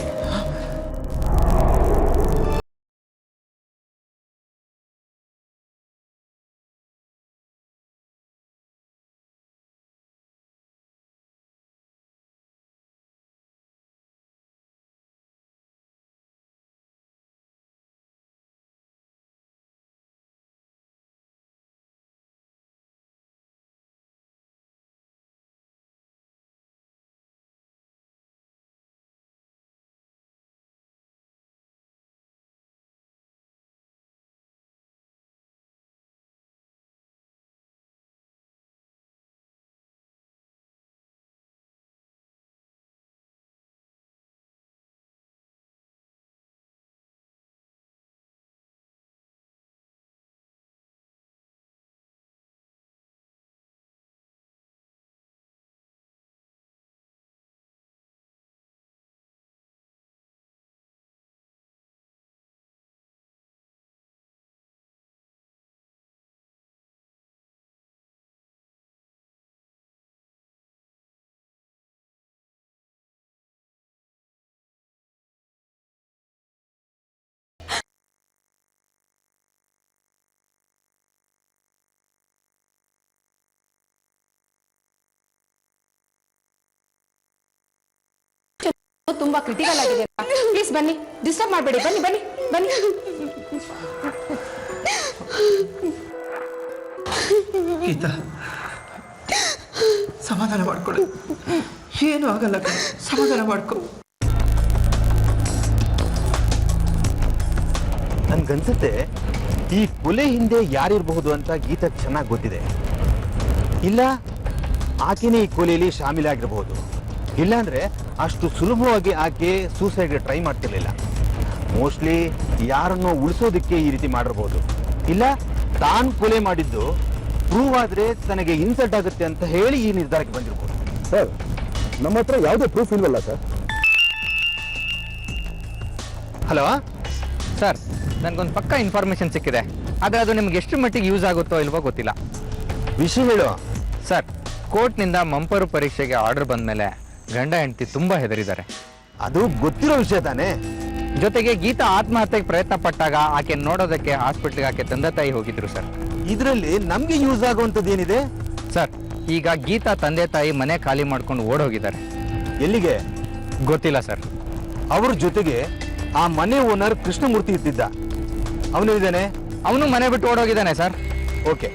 ತುಂಬಾ ಕ್ರಿಟಿಕಲ್ ಆಗಿದೆ. ಪ್ಲೀಸ್ ಬನ್ನಿ, ಡಿಸ್ಟರ್ಬ್ ಮಾಡಬೇಡಿ. ಬನ್ನಿ ಬನ್ನಿ ಬನ್ನಿ. ಗೀತಾ, ಸಮಾಧಾನ ಮಾಡ್ಕೊಳ್ಳಿ. ಏನು ಆಗಲ್ಲ, ಸಮಾಧಾನ ಮಾಡ್ಕೊ. ನನ್ಗನ್ಸುತ್ತೆ ಈ ಕೊಲೆ ಹಿಂದೆ ಯಾರಿರಬಹುದು ಅಂತ ಗೀತಾ ಚೆನ್ನಾಗಿ ಗೊತ್ತಿದೆ. ಇಲ್ಲ ಆಕೆನೇ ಈ ಕೊಲೆಯಲ್ಲಿ ಶಾಮೀಲಾಗಿರಬಹುದು. ಇಲ್ಲಾಂದ್ರೆ ಅಷ್ಟು ಸುಲಭವಾಗಿ ಆಕೆ ಸೂಸೈಡ್ಗೆ ಟ್ರೈ ಮಾಡ್ತಿರ್ಲಿಲ್ಲ. ಮೋಸ್ಟ್ಲಿ ಯಾರನ್ನೋ ಉಳಿಸೋದಕ್ಕೆ ಈ ರೀತಿ ಮಾಡಿರ್ಬೋದು. ಇಲ್ಲ ತಾನು ಕೊಲೆ ಮಾಡಿದ್ದು ಪ್ರೂವ್ ಆದ್ರೆ ತನಗೆ ಇನ್ಸಲ್ಟ್ ಆಗುತ್ತೆ ಅಂತ ಹೇಳಿ ಈ ನಿರ್ಧಾರಕ್ಕೆ ಬಂದಿರ್ಬೋದು. ಸರ್, ನಮ್ಮ ಹತ್ರ ಯಾವುದೇ ಪ್ರೂಫ್ ಇಲ್ವಲ್ಲ ಸರ್. ಹಲೋ ಸರ್, ನನಗೊಂದು ಪಕ್ಕಾ ಇನ್ಫಾರ್ಮೇಷನ್ ಸಿಕ್ಕಿದೆ. ಆದರೆ ಅದು ನಿಮ್ಗೆ ಎಷ್ಟು ಮಟ್ಟಿಗೆ ಯೂಸ್ ಆಗುತ್ತೋ ಇಲ್ವೋ ಗೊತ್ತಿಲ್ಲ. ವಿಷಯ ಹೇಳು ಸರ್. ಕೋರ್ಟ್ನಿಂದ ಮಂಪರು ಪರೀಕ್ಷೆಗೆ ಆರ್ಡರ್ ಬಂದಮೇಲೆ ಗಂಡ ಹೆಂಡತಿ ತುಂಬ ಹೆದರಿದ್ದಾರೆ. ಅದು ಗೊತ್ತಿರೋ ವಿಷಯ ತಾನೇ. ಜೊತೆಗೆ ಗೀತಾ ಆತ್ಮಹತ್ಯೆಗೆ ಪ್ರಯತ್ನ ಪಟ್ಟಾಗ ಆಕೆ ನೋಡೋದಕ್ಕೆ ಹಾಸ್ಪಿಟ್ಲಿಗೆ ಆಕೆ ತಂದೆ ತಾಯಿ ಹೋಗಿದ್ರು ಸರ್. ಇದರಲ್ಲಿ ನಮ್ಗೆ ಯೂಸ್ ಆಗುವಂಥದ್ದು ಏನಿದೆ ಸರ್? ಈಗ ಗೀತಾ ತಂದೆ ತಾಯಿ ಮನೆ ಖಾಲಿ ಮಾಡ್ಕೊಂಡು ಓಡೋಗಿದ್ದಾರೆ. ಎಲ್ಲಿಗೆ ಗೊತ್ತಿಲ್ಲ ಸರ್. ಅವ್ರ ಜೊತೆಗೆ ಆ ಮನೆ ಓನರ್ ಕೃಷ್ಣಮೂರ್ತಿ ಇದ್ದಿದ್ದ, ಅವನು ಇದ್ದಾನೆ? ಅವನು ಮನೆ ಬಿಟ್ಟು ಓಡೋಗಿದ್ದಾನೆ ಸರ್. ಓಕೆ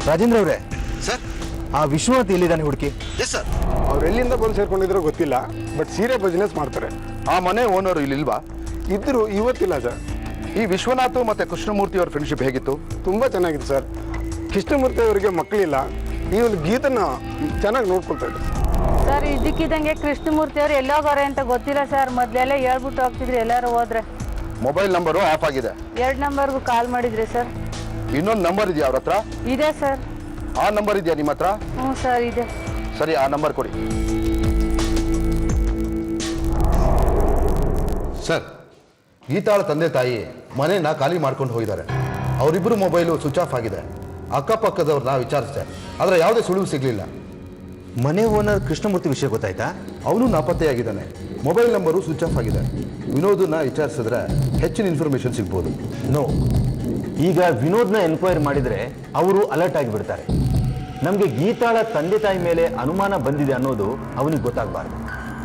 ರಾಜೇಂದ್ರ ಅವರೇ, ಸರ್ ಆ ವಿಶ್ವನಾಥ್ ಎಲ್ಲಿದ್ದಾನೆ ಹುಡುಕಿ? Yes sir. ಅವ್ರು ಎಲ್ಲಿಂದ ಬಂದು ಸೇರ್ಕೊಂಡಿದ್ರೋ ಗೊತ್ತಿಲ್ಲ, ಬಟ್ ಸೀರೆ ಬಿಸ್ನೆಸ್ ಮಾಡ್ತಾರೆ. ಆ ಮನೆ ಓನರು ಇಲ್ಲಿಲ್ವಾ? ಇದ್ರು ಇವತ್ತಿಲ್ಲ ಸರ್. ಈ ವಿಶ್ವನಾಥ್ ಮತ್ತೆ ಕೃಷ್ಣಮೂರ್ತಿ ಅವ್ರ ಫ್ರೆಂಡ್ಶಿಪ್ ಹೇಗಿತ್ತು? ತುಂಬ ಚೆನ್ನಾಗಿದೆ ಸರ್. ಕೃಷ್ಣಮೂರ್ತಿ ಅವರಿಗೆ ಮಕ್ಕಳಿಲ್ಲ, ಈ ಒಂದು ಗೀತನ ಚೆನ್ನಾಗಿ ನೋಡ್ಕೊಳ್ತಾ ಇದ್ದಾರೆ ಸರ್. ಇದಕ್ಕಿದ್ದಂಗೆ ಕೃಷ್ಣಮೂರ್ತಿ ಅವ್ರು ಎಲ್ಲೋಗೋರೆ ಅಂತ ಗೊತ್ತಿಲ್ಲ ಸರ್. ಮೊದಲೆಲ್ಲ ಹೇಳ್ಬಿಟ್ಟು ಹೋಗ್ತಿದ್ರಿ ಎಲ್ಲರೂ ಹೋದ್ರೆ. ಮೊಬೈಲ್ ನಂಬರು ಆಫ್ ಆಗಿದೆ. 2 ನಂಬರ್ಗೂ ಕಾಲ್ ಮಾಡಿದ್ರಿ ಸರ್. ಇನ್ನೊಂದು ನಂಬರ್ ಇದೆಯಾ ಅವ್ರ ಹತ್ರ? ಇದೆ ಸರ್. ಆ ನಂಬರ್ ಇದೆಯಾ ನಿಮ್ಮ ಹತ್ರ? ಹ್ಞೂ ಸರ್ ಇದೆ. ಸರಿ, ಆ ನಂಬರ್ ಕೊಡಿ ಸರ್. ಗೀತಾಳ ತಂದೆ ತಾಯಿ ಮನೆಯನ್ನ ಖಾಲಿ ಮಾಡ್ಕೊಂಡು ಹೋಗಿದ್ದಾರೆ. ಅವರಿಬ್ಬರು ಮೊಬೈಲು ಸ್ವಿಚ್ ಆಫ್ ಆಗಿದೆ. ಅಕ್ಕಪಕ್ಕದವ್ರನ್ನ ವಿಚಾರಿಸಿದೆ, ಆದರೆ ಯಾವುದೇ ಸುಳಿವು ಸಿಗಲಿಲ್ಲ. ಮನೆ ಓನರ್ ಕೃಷ್ಣಮೂರ್ತಿ ವಿಷಯ ಗೊತ್ತಾಯ್ತಾ? ಅವನು ನಾಪತ್ತೆಯಾಗಿದ್ದಾನೆ. ಮೊಬೈಲ್ ನಂಬರು ಸ್ವಿಚ್ ಆಫ್ ಆಗಿದೆ. ವಿನೋದನ್ನ ವಿಚಾರಿಸಿದ್ರೆ ಹೆಚ್ಚಿನ ಇನ್ಫಾರ್ಮೇಶನ್ ಸಿಗ್ಬೋದು. ನೋ, ಈಗ ವಿನೋದ್ನ ಎನ್ಕ್ವೈರಿ ಮಾಡಿದರೆ ಅವರು ಅಲರ್ಟ್ ಆಗಿಬಿಡ್ತಾರೆ. ನಮಗೆ ಗೀತಾಳ ತಂದೆ ತಾಯಿ ಮೇಲೆ ಅನುಮಾನ ಬಂದಿದೆ ಅನ್ನೋದು ಅವನಿಗೆ ಗೊತ್ತಾಗಬಾರ್ದು.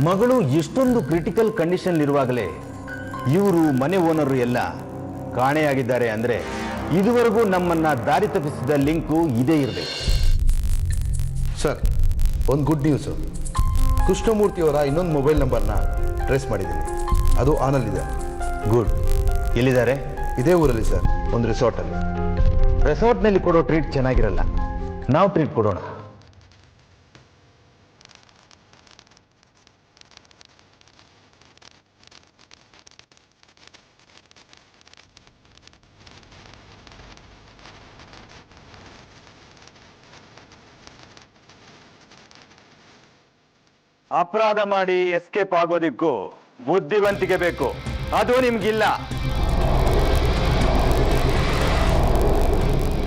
ಮಗಳು ಎಷ್ಟೊಂದು ಕ್ರಿಟಿಕಲ್ ಕಂಡೀಷನ್ ಇರುವಾಗಲೇ ಇವರು ಮನೆ ಓನರು ಎಲ್ಲ ಕಾಣೆಯಾಗಿದ್ದಾರೆ ಅಂದರೆ ಇದುವರೆಗೂ ನಮ್ಮನ್ನ ದಾರಿ ತಪ್ಪಿಸಿದ ಲಿಂಕು ಇದೇ ಇರಬೇಕು. ಸರ್, ಒಂದು ಗುಡ್ ನ್ಯೂಸು. ಕೃಷ್ಣಮೂರ್ತಿಯವರ ಇನ್ನೊಂದು ಮೊಬೈಲ್ ನಂಬರ್ನ ಟ್ರೇಸ್ ಮಾಡಿದ್ದೀನಿ. ಅದು ಆನಲ್ಲಿದೆ. ಗುಡ್. ಎಲ್ಲಿದ್ದಾರೆ? ಇದೇ ಊರಲ್ಲಿ ಸರ್, ಒಂದು ರಿಸಾರ್ಟಲ್ಲಿ. ರೆಸಾರ್ಟ್ನಲ್ಲಿ ಕೊಡೋ ಟ್ರೀಟ್ ಚೆನ್ನಾಗಿರಲ್ಲ, ನಾವು ಟ್ರೀಟ್ ಕೊಡೋಣ. ಅಪರಾಧ ಮಾಡಿ ಎಸ್ಕೇಪ್ ಆಗೋದಿಕ್ಕೂ ಬುದ್ಧಿವಂತಿಕೆ ಬೇಕು, ಅದು ನಿಮ್ಗಿಲ್ಲ.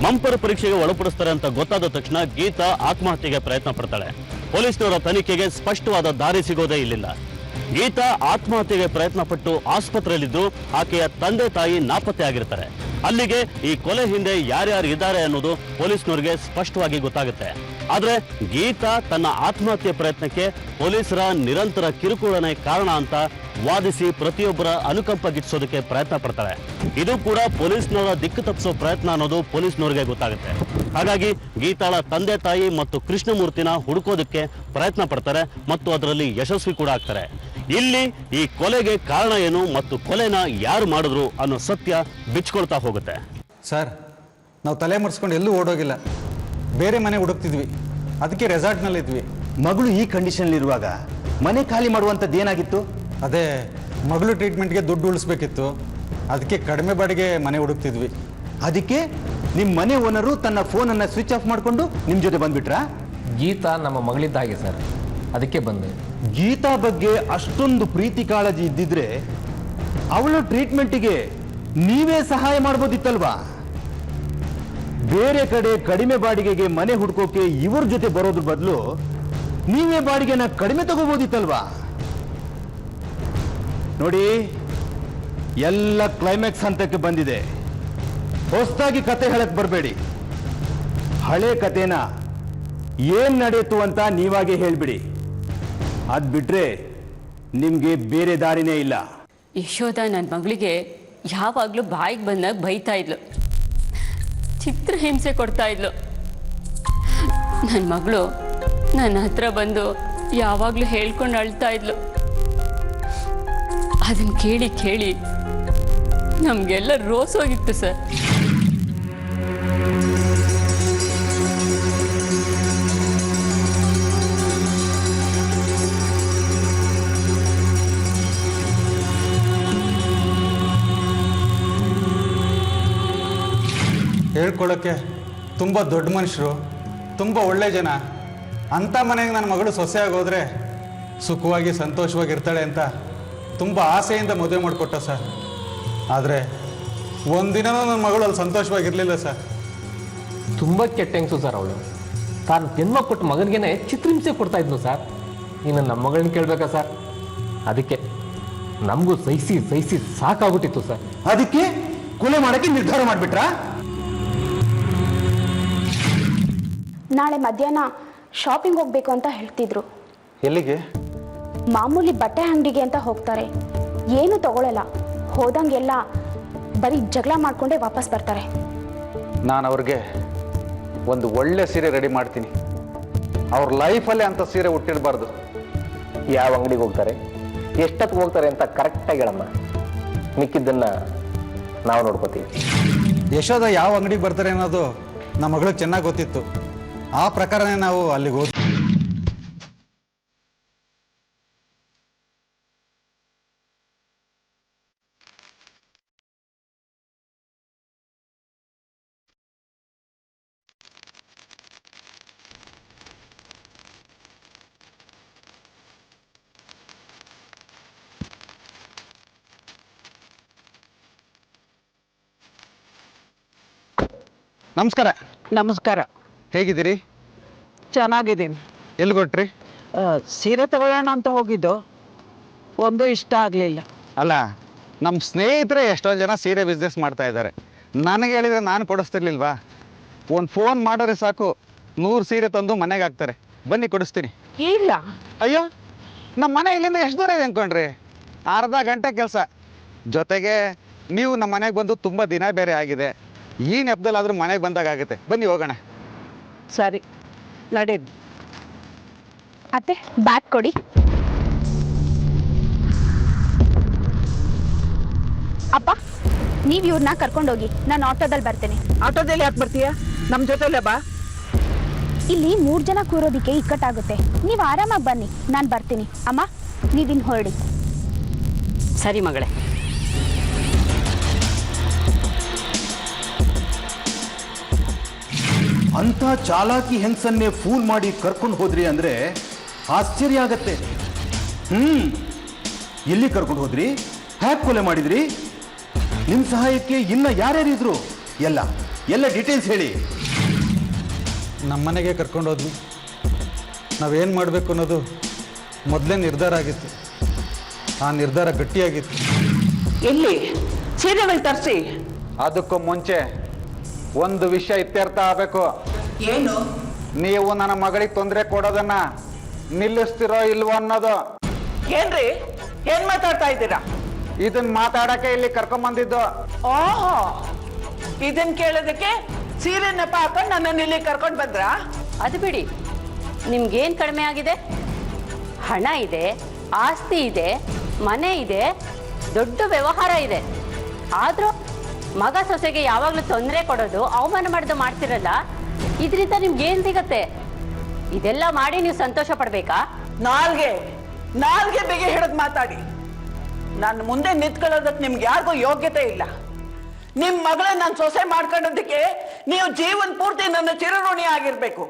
ಮಂಪರ್ ಪರೀಕ್ಷೆಗೆ ಒಳಪಡಿಸ್ತಾರೆ ಅಂತ ಗೊತ್ತಾದ ತಕ್ಷಣ ಗೀತಾ ಆತ್ಮಹತ್ಯೆಗೆ ಪ್ರಯತ್ನ ಪಡ್ತಾಳೆ. ಪೊಲೀಸ್ನವರ ತನಿಖೆಗೆ ಸ್ಪಷ್ಟವಾದ ದಾರಿ ಸಿಗೋದೇ ಇಲ್ಲಿಲ್ಲ. ಗೀತಾ ಆತ್ಮಹತ್ಯೆಗೆ ಪ್ರಯತ್ನ ಪಟ್ಟು ಆಸ್ಪತ್ರೆಯಲ್ಲಿದ್ದು ಆಕೆಯ ತಂದೆ ತಾಯಿ ನಾಪತ್ತೆ ಆಗಿರ್ತಾರೆ. ಅಲ್ಲಿಗೆ ಈ ಕೊಲೆ ಹಿಂದೆ ಯಾರ್ಯಾರು ಇದ್ದಾರೆ ಅನ್ನೋದು ಪೊಲೀಸ್ನವರಿಗೆ ಸ್ಪಷ್ಟವಾಗಿ ಗೊತ್ತಾಗುತ್ತೆ. ಆದ್ರೆ ಗೀತಾ ತನ್ನ ಆತ್ಮಹತ್ಯೆ ಪ್ರಯತ್ನಕ್ಕೆ ಪೊಲೀಸರ ನಿರಂತರ ಕಿರುಕುಳನೇ ಕಾರಣ ಅಂತ ವಾದಿಸಿ ಪ್ರತಿಯೊಬ್ಬರ ಅನುಕಂಪ ಗಿಟ್ಟಿಸೋದಕ್ಕೆ ಪ್ರಯತ್ನ ಪಡ್ತಾಳೆ. ಇದು ಕೂಡ ಪೊಲೀಸ್ನವರ ದಿಕ್ಕು ತಪ್ಪಿಸೋ ಪ್ರಯತ್ನ ಅನ್ನೋದು ಪೊಲೀಸ್ನವರಿಗೆ ಗೊತ್ತಾಗುತ್ತೆ. ಹಾಗಾಗಿ ಗೀತಾಳ ತಂದೆ ತಾಯಿ ಮತ್ತು ಕೃಷ್ಣಮೂರ್ತಿನ ಹುಡುಕೋದಕ್ಕೆ ಪ್ರಯತ್ನ ಪಡ್ತಾರೆ ಮತ್ತು ಅದರಲ್ಲಿ ಯಶಸ್ವಿ ಕೂಡ ಆಗ್ತಾರೆ. ಇಲ್ಲಿ ಈ ಕೊಲೆಗೆ ಕಾರಣ ಏನು ಮತ್ತು ಕೊಲೆನ ಯಾರು ಮಾಡಿದ್ರು ಅನ್ನೋ ಸತ್ಯ ಬಿಚ್ಕೊಳ್ತಾ ಹೋಗುತ್ತೆ. ಸರ್, ನಾವು ತಲೆ ಮರೆಸ್ಕೊಂಡು ಎಲ್ಲೂ ಓಡೋಗಿಲ್ಲ, ಬೇರೆ ಮನೆ ಹುಡುಕ್ತಿದ್ವಿ, ಅದಕ್ಕೆ ರೆಸಾರ್ಟ್ನಲ್ಲಿದ್ವಿ. ಮಗಳು ಈ ಕಂಡೀಷನ್ಲಿರುವಾಗ ಮನೆ ಖಾಲಿ ಮಾಡುವಂಥದ್ದು ಏನಾಗಿತ್ತು? ಅದೇ ಮಗಳು ಟ್ರೀಟ್ಮೆಂಟ್ಗೆ ದುಡ್ಡು ಉಳಿಸ್ಬೇಕಿತ್ತು, ಅದಕ್ಕೆ ಕಡಿಮೆ ಬಾಡಿಗೆ ಮನೆ ಹುಡುಕ್ತಿದ್ವಿ. ಅದಕ್ಕೆ ನಿಮ್ಮ ಮನೆ ಓನರು ತನ್ನ ಫೋನನ್ನು ಸ್ವಿಚ್ ಆಫ್ ಮಾಡಿಕೊಂಡು ನಿಮ್ಮ ಜೊತೆ ಬಂದ್ಬಿಟ್ರಾ? ಗೀತಾ ನಮ್ಮ ಮಗಳಿದ್ದ ಹಾಗೆ ಸರ್, ಅದಕ್ಕೆ ಬಂದೆ. ಗೀತಾ ಬಗ್ಗೆ ಅಷ್ಟೊಂದು ಪ್ರೀತಿ ಕಾಳಜಿ ಇದ್ದಿದ್ರೆ ಅವಳ ಟ್ರೀಟ್ಮೆಂಟಿಗೆ ನೀವೇ ಸಹಾಯ ಮಾಡ್ಬೋದಿತ್ತಲ್ವಾ? ಬೇರೆ ಕಡೆ ಕಡಿಮೆ ಬಾಡಿಗೆಗೆ ಮನೆ ಹುಡ್ಕೋಕೆ ಇವ್ರ ಜೊತೆ ಬರೋದ್ರ ಬದಲು ನೀವೇ ಬಾಡಿಗೆನ ಕಡಿಮೆ ತಗೋಬೋದಿತ್ತಲ್ವಾ? ನೋಡಿ, ಎಲ್ಲ ಕ್ಲೈಮ್ಯಾಕ್ಸ್ ಹಂತಕ್ಕೆ ಬಂದಿದೆ. ಹೊಸದಾಗಿ ಕತೆ ಹೇಳಕ್ ಬರಬೇಡಿ. ಹಳೆ ಕತೆನ ಏನ್ ನಡೆಯಿತು ಅಂತ ನೀವಾಗೆ ಹೇಳ್ಬಿಡಿ. ಅದ್ ಬಿಟ್ರೆ ನಿಮ್ಗೆ ಬೇರೆ ದಾರಿನೇ ಇಲ್ಲ. ಯಶೋಧ ನನ್ನ ಮಗಳಿಗೆ ಯಾವಾಗಲೂ ಬಾಯಿಗೆ ಬಂದಾಗ ಬೈತಾ ಇದ್ಲು, ಚಿತ್ರ ಹಿಂಸೆ ಕೊಡ್ತಾ ಇದ್ಲು. ನನ್ನ ಮಗಳು ನನ್ನ ಹತ್ರ ಬಂದು ಯಾವಾಗಲೂ ಹೇಳ್ಕೊಂಡು ಅಳ್ತಾ ಇದ್ಲು. ಅದನ್ನು ಕೇಳಿ ಕೇಳಿ ನಮಗೆಲ್ಲ ರೋಸೋಗಿತ್ತು ಸರ್. ಹೇಳ್ಕೊಳ್ಳೋಕ್ಕೆ ತುಂಬ ದೊಡ್ಡ ಮನುಷ್ಯರು, ತುಂಬ ಒಳ್ಳೆ ಜನ. ಅಂಥ ಮನೆಗೆ ನನ್ನ ಮಗಳು ಸೊಸೆಯಾಗಿ ಹೋದರೆ ಸುಖವಾಗಿ ಸಂತೋಷವಾಗಿರ್ತಾಳೆ ಅಂತ ತುಂಬ ಆಸೆಯಿಂದ ಮದುವೆ ಮಾಡಿಕೊಟ್ಟ ಸರ್. ಆದರೆ ಒಂದಿನನೂ ನನ್ನ ಮಗಳು ಅಲ್ಲಿ ಸಂತೋಷವಾಗಿರಲಿಲ್ಲ ಸರ್. ತುಂಬ ಕೆಟ್ಟ ಹೆಂಗಸು ಸರ್ ಅವಳು. ತಾನು ಜನ್ಮ ಕೊಟ್ಟ ಮಗನಿಗೆ ಚಿತ್ರಹಿಂಸೆ ಕೊಡ್ತಾ ಇದ್ನು ಸರ್. ನೀನು ನಮ್ಮ ಮಗಳನ್ನ ಕೇಳಬೇಕಾ ಸರ್? ಅದಕ್ಕೆ ನಮಗೂ ಸಹಿಸಿ ಸಹಿಸಿ ಸಾಕಾಗ್ಬಿಟ್ಟಿತ್ತು ಸರ್. ಅದಕ್ಕೆ ಕೊಲೆ ಮಾಡೋಕ್ಕೆ ನಿರ್ಧಾರ ಮಾಡಿಬಿಟ್ರಾ? ನಾಳೆ ಮಧ್ಯಾಹ್ನ ಶಾಪಿಂಗ್ ಹೋಗ್ಬೇಕು ಅಂತ ಹೇಳ್ತಿದ್ರು. ಎಲ್ಲಿಗೆ? ಮಾಮೂಲಿ ಬಟ್ಟೆ ಅಂಗಡಿಗೆ ಅಂತ ಹೋಗ್ತಾರೆ. ಏನು ತಗೊಳ್ಳಲ್ಲ, ಹೋದಂಗೆಲ್ಲ ಬರೀ ಜಗಳ ಮಾಡ್ಕೊಂಡೇ ವಾಪಸ್ ಬರ್ತಾರೆ. ನಾನು ಅವ್ರಿಗೆ ಒಂದು ಒಳ್ಳೆ ಸೀರೆ ರೆಡಿ ಮಾಡ್ತೀನಿ. ಅವ್ರ ಲೈಫಲ್ಲೇ ಅಂತ ಸೀರೆ ಹುಟ್ಟಿರಬಾರ್ದು. ಯಾವ ಅಂಗಡಿಗೆ ಹೋಗ್ತಾರೆ, ಎಷ್ಟೊತ್ತಿಗೆ ಹೋಗ್ತಾರೆ ಅಂತ ಕರೆಕ್ಟಾಗಿ ಹೇಳಮ್ಮ. ಮಿಕ್ಕಿದ್ದನ್ನ ನಾವು ನೋಡ್ಕೋತೀವಿ. ಯಶೋದ ಯಾವ ಅಂಗಡಿಗೆ ಬರ್ತಾರೆ ಅನ್ನೋದು ನಮ್ಮ ಮಗಳಿಗೆ ಚೆನ್ನಾಗಿ ಗೊತ್ತಿತ್ತು. ಆ ಪ್ರಕಾರನೇ ನಾವು ಅಲ್ಲಿಗೆ ಹೋದ್ವಿ. ನಮಸ್ಕಾರ. ನಮಸ್ಕಾರ. ಹೇಗಿದ್ದೀರಿ? ಚೆನ್ನಾಗಿದ್ದೀನಿ. ಎಲ್ಲಿ ಕೊಟ್ರಿ? ಸೀರೆ ತಗೊಳ್ಳೋಣ ಅಂತ ಹೋಗಿದ್ದು, ಒಂದು ಇಷ್ಟ ಆಗಲಿಲ್ಲ. ಅಲ್ಲ, ನಮ್ಮ ಸ್ನೇಹಿತರೆ ಎಷ್ಟೊಂದು ಜನ ಸೀರೆ ಬಿಸ್ನೆಸ್ ಮಾಡ್ತಾ ಇದ್ದಾರೆ. ನನಗೆ ಹೇಳಿದರೆ ನಾನು ಕೊಡಿಸ್ತಿರ್ಲಿಲ್ವಾ? ಒಂದು ಫೋನ್ ಮಾಡಿದ್ರೆ ಸಾಕು 100 ಸೀರೆ ತಂದು ಮನೆಗೆ ಹಾಕ್ತಾರೆ. ಬನ್ನಿ ಕೊಡಿಸ್ತೀನಿ. ಇಲ್ಲ. ಅಯ್ಯೋ, ನಮ್ಮ ಮನೆ ಇಲ್ಲಿಂದ ಎಷ್ಟು ದೂರ ಇದೆ ಅಂದ್ಕೊಂಡ್ರಿ? ಅರ್ಧ ಗಂಟೆ ಕೆಲಸ. ಜೊತೆಗೆ ನೀವು ನಮ್ಮ ಮನೆಗೆ ಬಂದು ತುಂಬ ದಿನ ಬೇರೆ ಆಗಿದೆ. ಈ ನೆಪದಲ್ಲಾದರೂ ಮನೆಗೆ ಬಂದಾಗುತ್ತೆ. ಬನ್ನಿ ಹೋಗೋಣ. ಸರಿ, ನಡೀರಿ. ಅತ್ತೆ, ಬ್ಯಾಗ್ ಕೊಡಿ. ಅಪ್ಪ, ನೀವು ಇವ್ರನ್ನ ಕರ್ಕೊಂಡೋಗಿ, ನಾನು ಆಟೋದಲ್ಲಿ ಬರ್ತೇನೆ. ಆಟೋದಲ್ಲಿ ಯಾಕೆ ಬರ್ತೀಯಾ? ನಮ್ಮ ಜೊತೆಲೇ ಬಾ. ಇಲ್ಲಿ 3 ಜನ ಕೂರೋದಿಕ್ಕೆ ಇಕ್ಕಟ್ಟಾಗುತ್ತೆ. ನೀವು ಆರಾಮಾಗಿ ಬನ್ನಿ, ನಾನು ಬರ್ತೀನಿ. ಅಮ್ಮ, ನೀವಿನ್ ಹೊರಡಿ. ಸರಿ ಮಗಳೇ. ಅಂಥ ಚಾಲಾಕಿ ಹೆಂಗಸನ್ನೇ ಫೂಲ್ ಮಾಡಿ ಕರ್ಕೊಂಡು ಹೋದ್ರಿ ಅಂದ್ರೆ ಆಶ್ಚರ್ಯ ಆಗತ್ತೆ. ಎಲ್ಲಿ ಕರ್ಕೊಂಡು ಹೋದ್ರಿ? ಹ್ಯಾಕ್ ಕೊಲೆ ಮಾಡಿದ್ರಿ? ನಿಮ್ಮ ಸಹಾಯಕ್ಕೆ ಇನ್ನ ಯಾರ್ಯಾರಿದ್ರು? ಎಲ್ಲ ಡೀಟೇಲ್ಸ್ ಹೇಳಿ. ನಮ್ಮ ಮನೆಗೆ ಕರ್ಕೊಂಡು ಹೋದ್ವಿ. ನಾವೇನು ಮಾಡಬೇಕು ಅನ್ನೋದು ಮೊದಲೇ ನಿರ್ಧಾರ ಆಗಿತ್ತು. ಆ ನಿರ್ಧಾರ ಗಟ್ಟಿಯಾಗಿತ್ತು. ಎಲ್ಲಿ ಸೀರೆಗಳು ತರಿಸಿ? ಅದಕ್ಕೂ ಮುಂಚೆ ಒಂದು ವಿಷಯ ಇತ್ಯರ್ಥ ಆಗಬೇಕು. ಏನು? ನೀವು ನನ್ನ ಮಗಳಿಗೆ ತೊಂದರೆ ಕೊಡೋದನ್ನ ನಿಲ್ಲಿಸ್ತಿರೋ ಇಲ್ವೋ ಅನ್ನೋದು. ಏನ್ರಿ, ಏನ್ ಮಾತಾಡ್ತಾ ಇದ್ದೀರಾ? ಇದನ್ನ ಮಾತಾಡಕ್ಕೆ ಇಲ್ಲಿ ಕರ್ಕೊಂಬಂದಿದ್ದು. ಓಹೋ, ಇದನ್ ಕೇಳೋದಕ್ಕೆ ಸೀರೆ ನೆಪ ಹಾಕೊಂಡು ನನ್ನನ್ನು ಇಲ್ಲಿ ಕರ್ಕೊಂಡು ಬಂದ್ರಾ? ಅದು ಬಿಡಿ, ನಿಮ್ಗೇನು ಕಡಿಮೆ ಆಗಿದೆ? ಹಣ ಇದೆ, ಆಸ್ತಿ ಇದೆ, ಮನೆ ಇದೆ, ದೊಡ್ಡ ವ್ಯವಹಾರ ಇದೆ. ಆದರೂ ಮಗ ಸೊಸೆಗೆ ಯಾವಾಗಲೂ ತೊಂದರೆ ಕೊಡೋದು, ಅವಮಾನ ಮಾಡೋದು ಮಾಡ್ತಿರಲ್ಲ. ಇದರಿಂದ ನಿಮ್ಗೇನು ಸಿಗತ್ತೆ? ಇದೆಲ್ಲ ಮಾಡಿ ನೀವು ಸಂತೋಷ ಪಡ್ಬೇಕಾ? ನಾಲ್ಗೆ ಬೇಗ ಹಿಡಿದು ಮಾತಾಡಿ. ನನ್ನ ಮುಂದೆ ನಿಂತ್ಕೊಳ್ಳೋದಕ್ಕೆ ನಿಮ್ಗೆ ಯಾರಿಗೂ ಯೋಗ್ಯತೆ ಇಲ್ಲ. ನಿಮ್ಮ ಮಗಳೇ ನಾನು ಸೊಸೆ ಮಾಡ್ಕೊಳ್ಳೋದಕ್ಕೆ ನೀವು ಜೀವನ ಪೂರ್ತಿ ನನ್ನ ಚಿರಋಣಿ ಆಗಿರ್ಬೇಕು.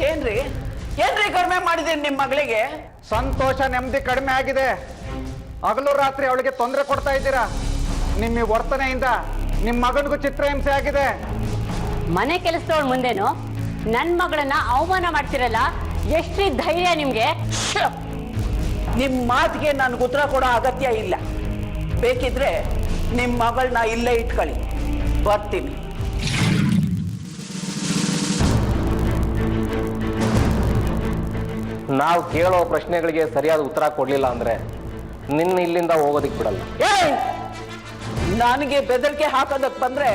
ಏನ್ರಿ ಕಡಿಮೆ ಮಾಡಿದೀನಿ ನಿಮ್ಮ ಮಗಳಿಗೆ? ಸಂತೋಷ ನೆಮ್ಮದಿ ಕಡಿಮೆ ಆಗಿದೆ. ಹಗಲು ರಾತ್ರಿ ಅವಳಿಗೆ ತೊಂದರೆ ಕೊಡ್ತಾ ಇದ್ದೀರಾ. ನಿಮ್ಮ ವರ್ತನೆಯಿಂದ ನಿಮ್ಮ ಮಗನಿಗೂ ಚಿತ್ರಹಿಂಸೆ ಆಗಿದೆ. ಮನೆ ಕೆಲಸದವಳ ಮುಂದೆನು ನನ್ನ ಮಗಳನ್ನ ಅವಮಾನ ಮಾಡ್ತಿರಲ್ಲ, ಎಷ್ಟ್ರಿ ಧೈರ್ಯ ನಿಮ್ಗೆ? ನಿಮ್ಮ ಮಾತಿಗೆ ನನಗೆ ಉತ್ತರ ಕೊಡೋ ಅಗತ್ಯ ಇಲ್ಲ. ಬೇಕಿದ್ರೆ ನಿಮ್ಮ ಮಗಳನ್ನ ಇಲ್ಲೇ ಇಟ್ಕೊಳ್ಳಿ, ಬರ್ತೀನಿ. ನಾವು ಕೇಳೋ ಪ್ರಶ್ನೆಗಳಿಗೆ ಸರಿಯಾದ ಉತ್ತರ ಕೊಡ್ಲಿಲ್ಲ ಅಂದ್ರೆ ನಿನ್ನ ಇಲ್ಲಿಂದ ಹೋಗೋದಿಕ್ ಬಿಡಲ್ಲ. ನನಗೆ ಬೆದರಿಕೆ ಹಾಕೋದಕ್ಕೆ ಬಂದ್ರೆ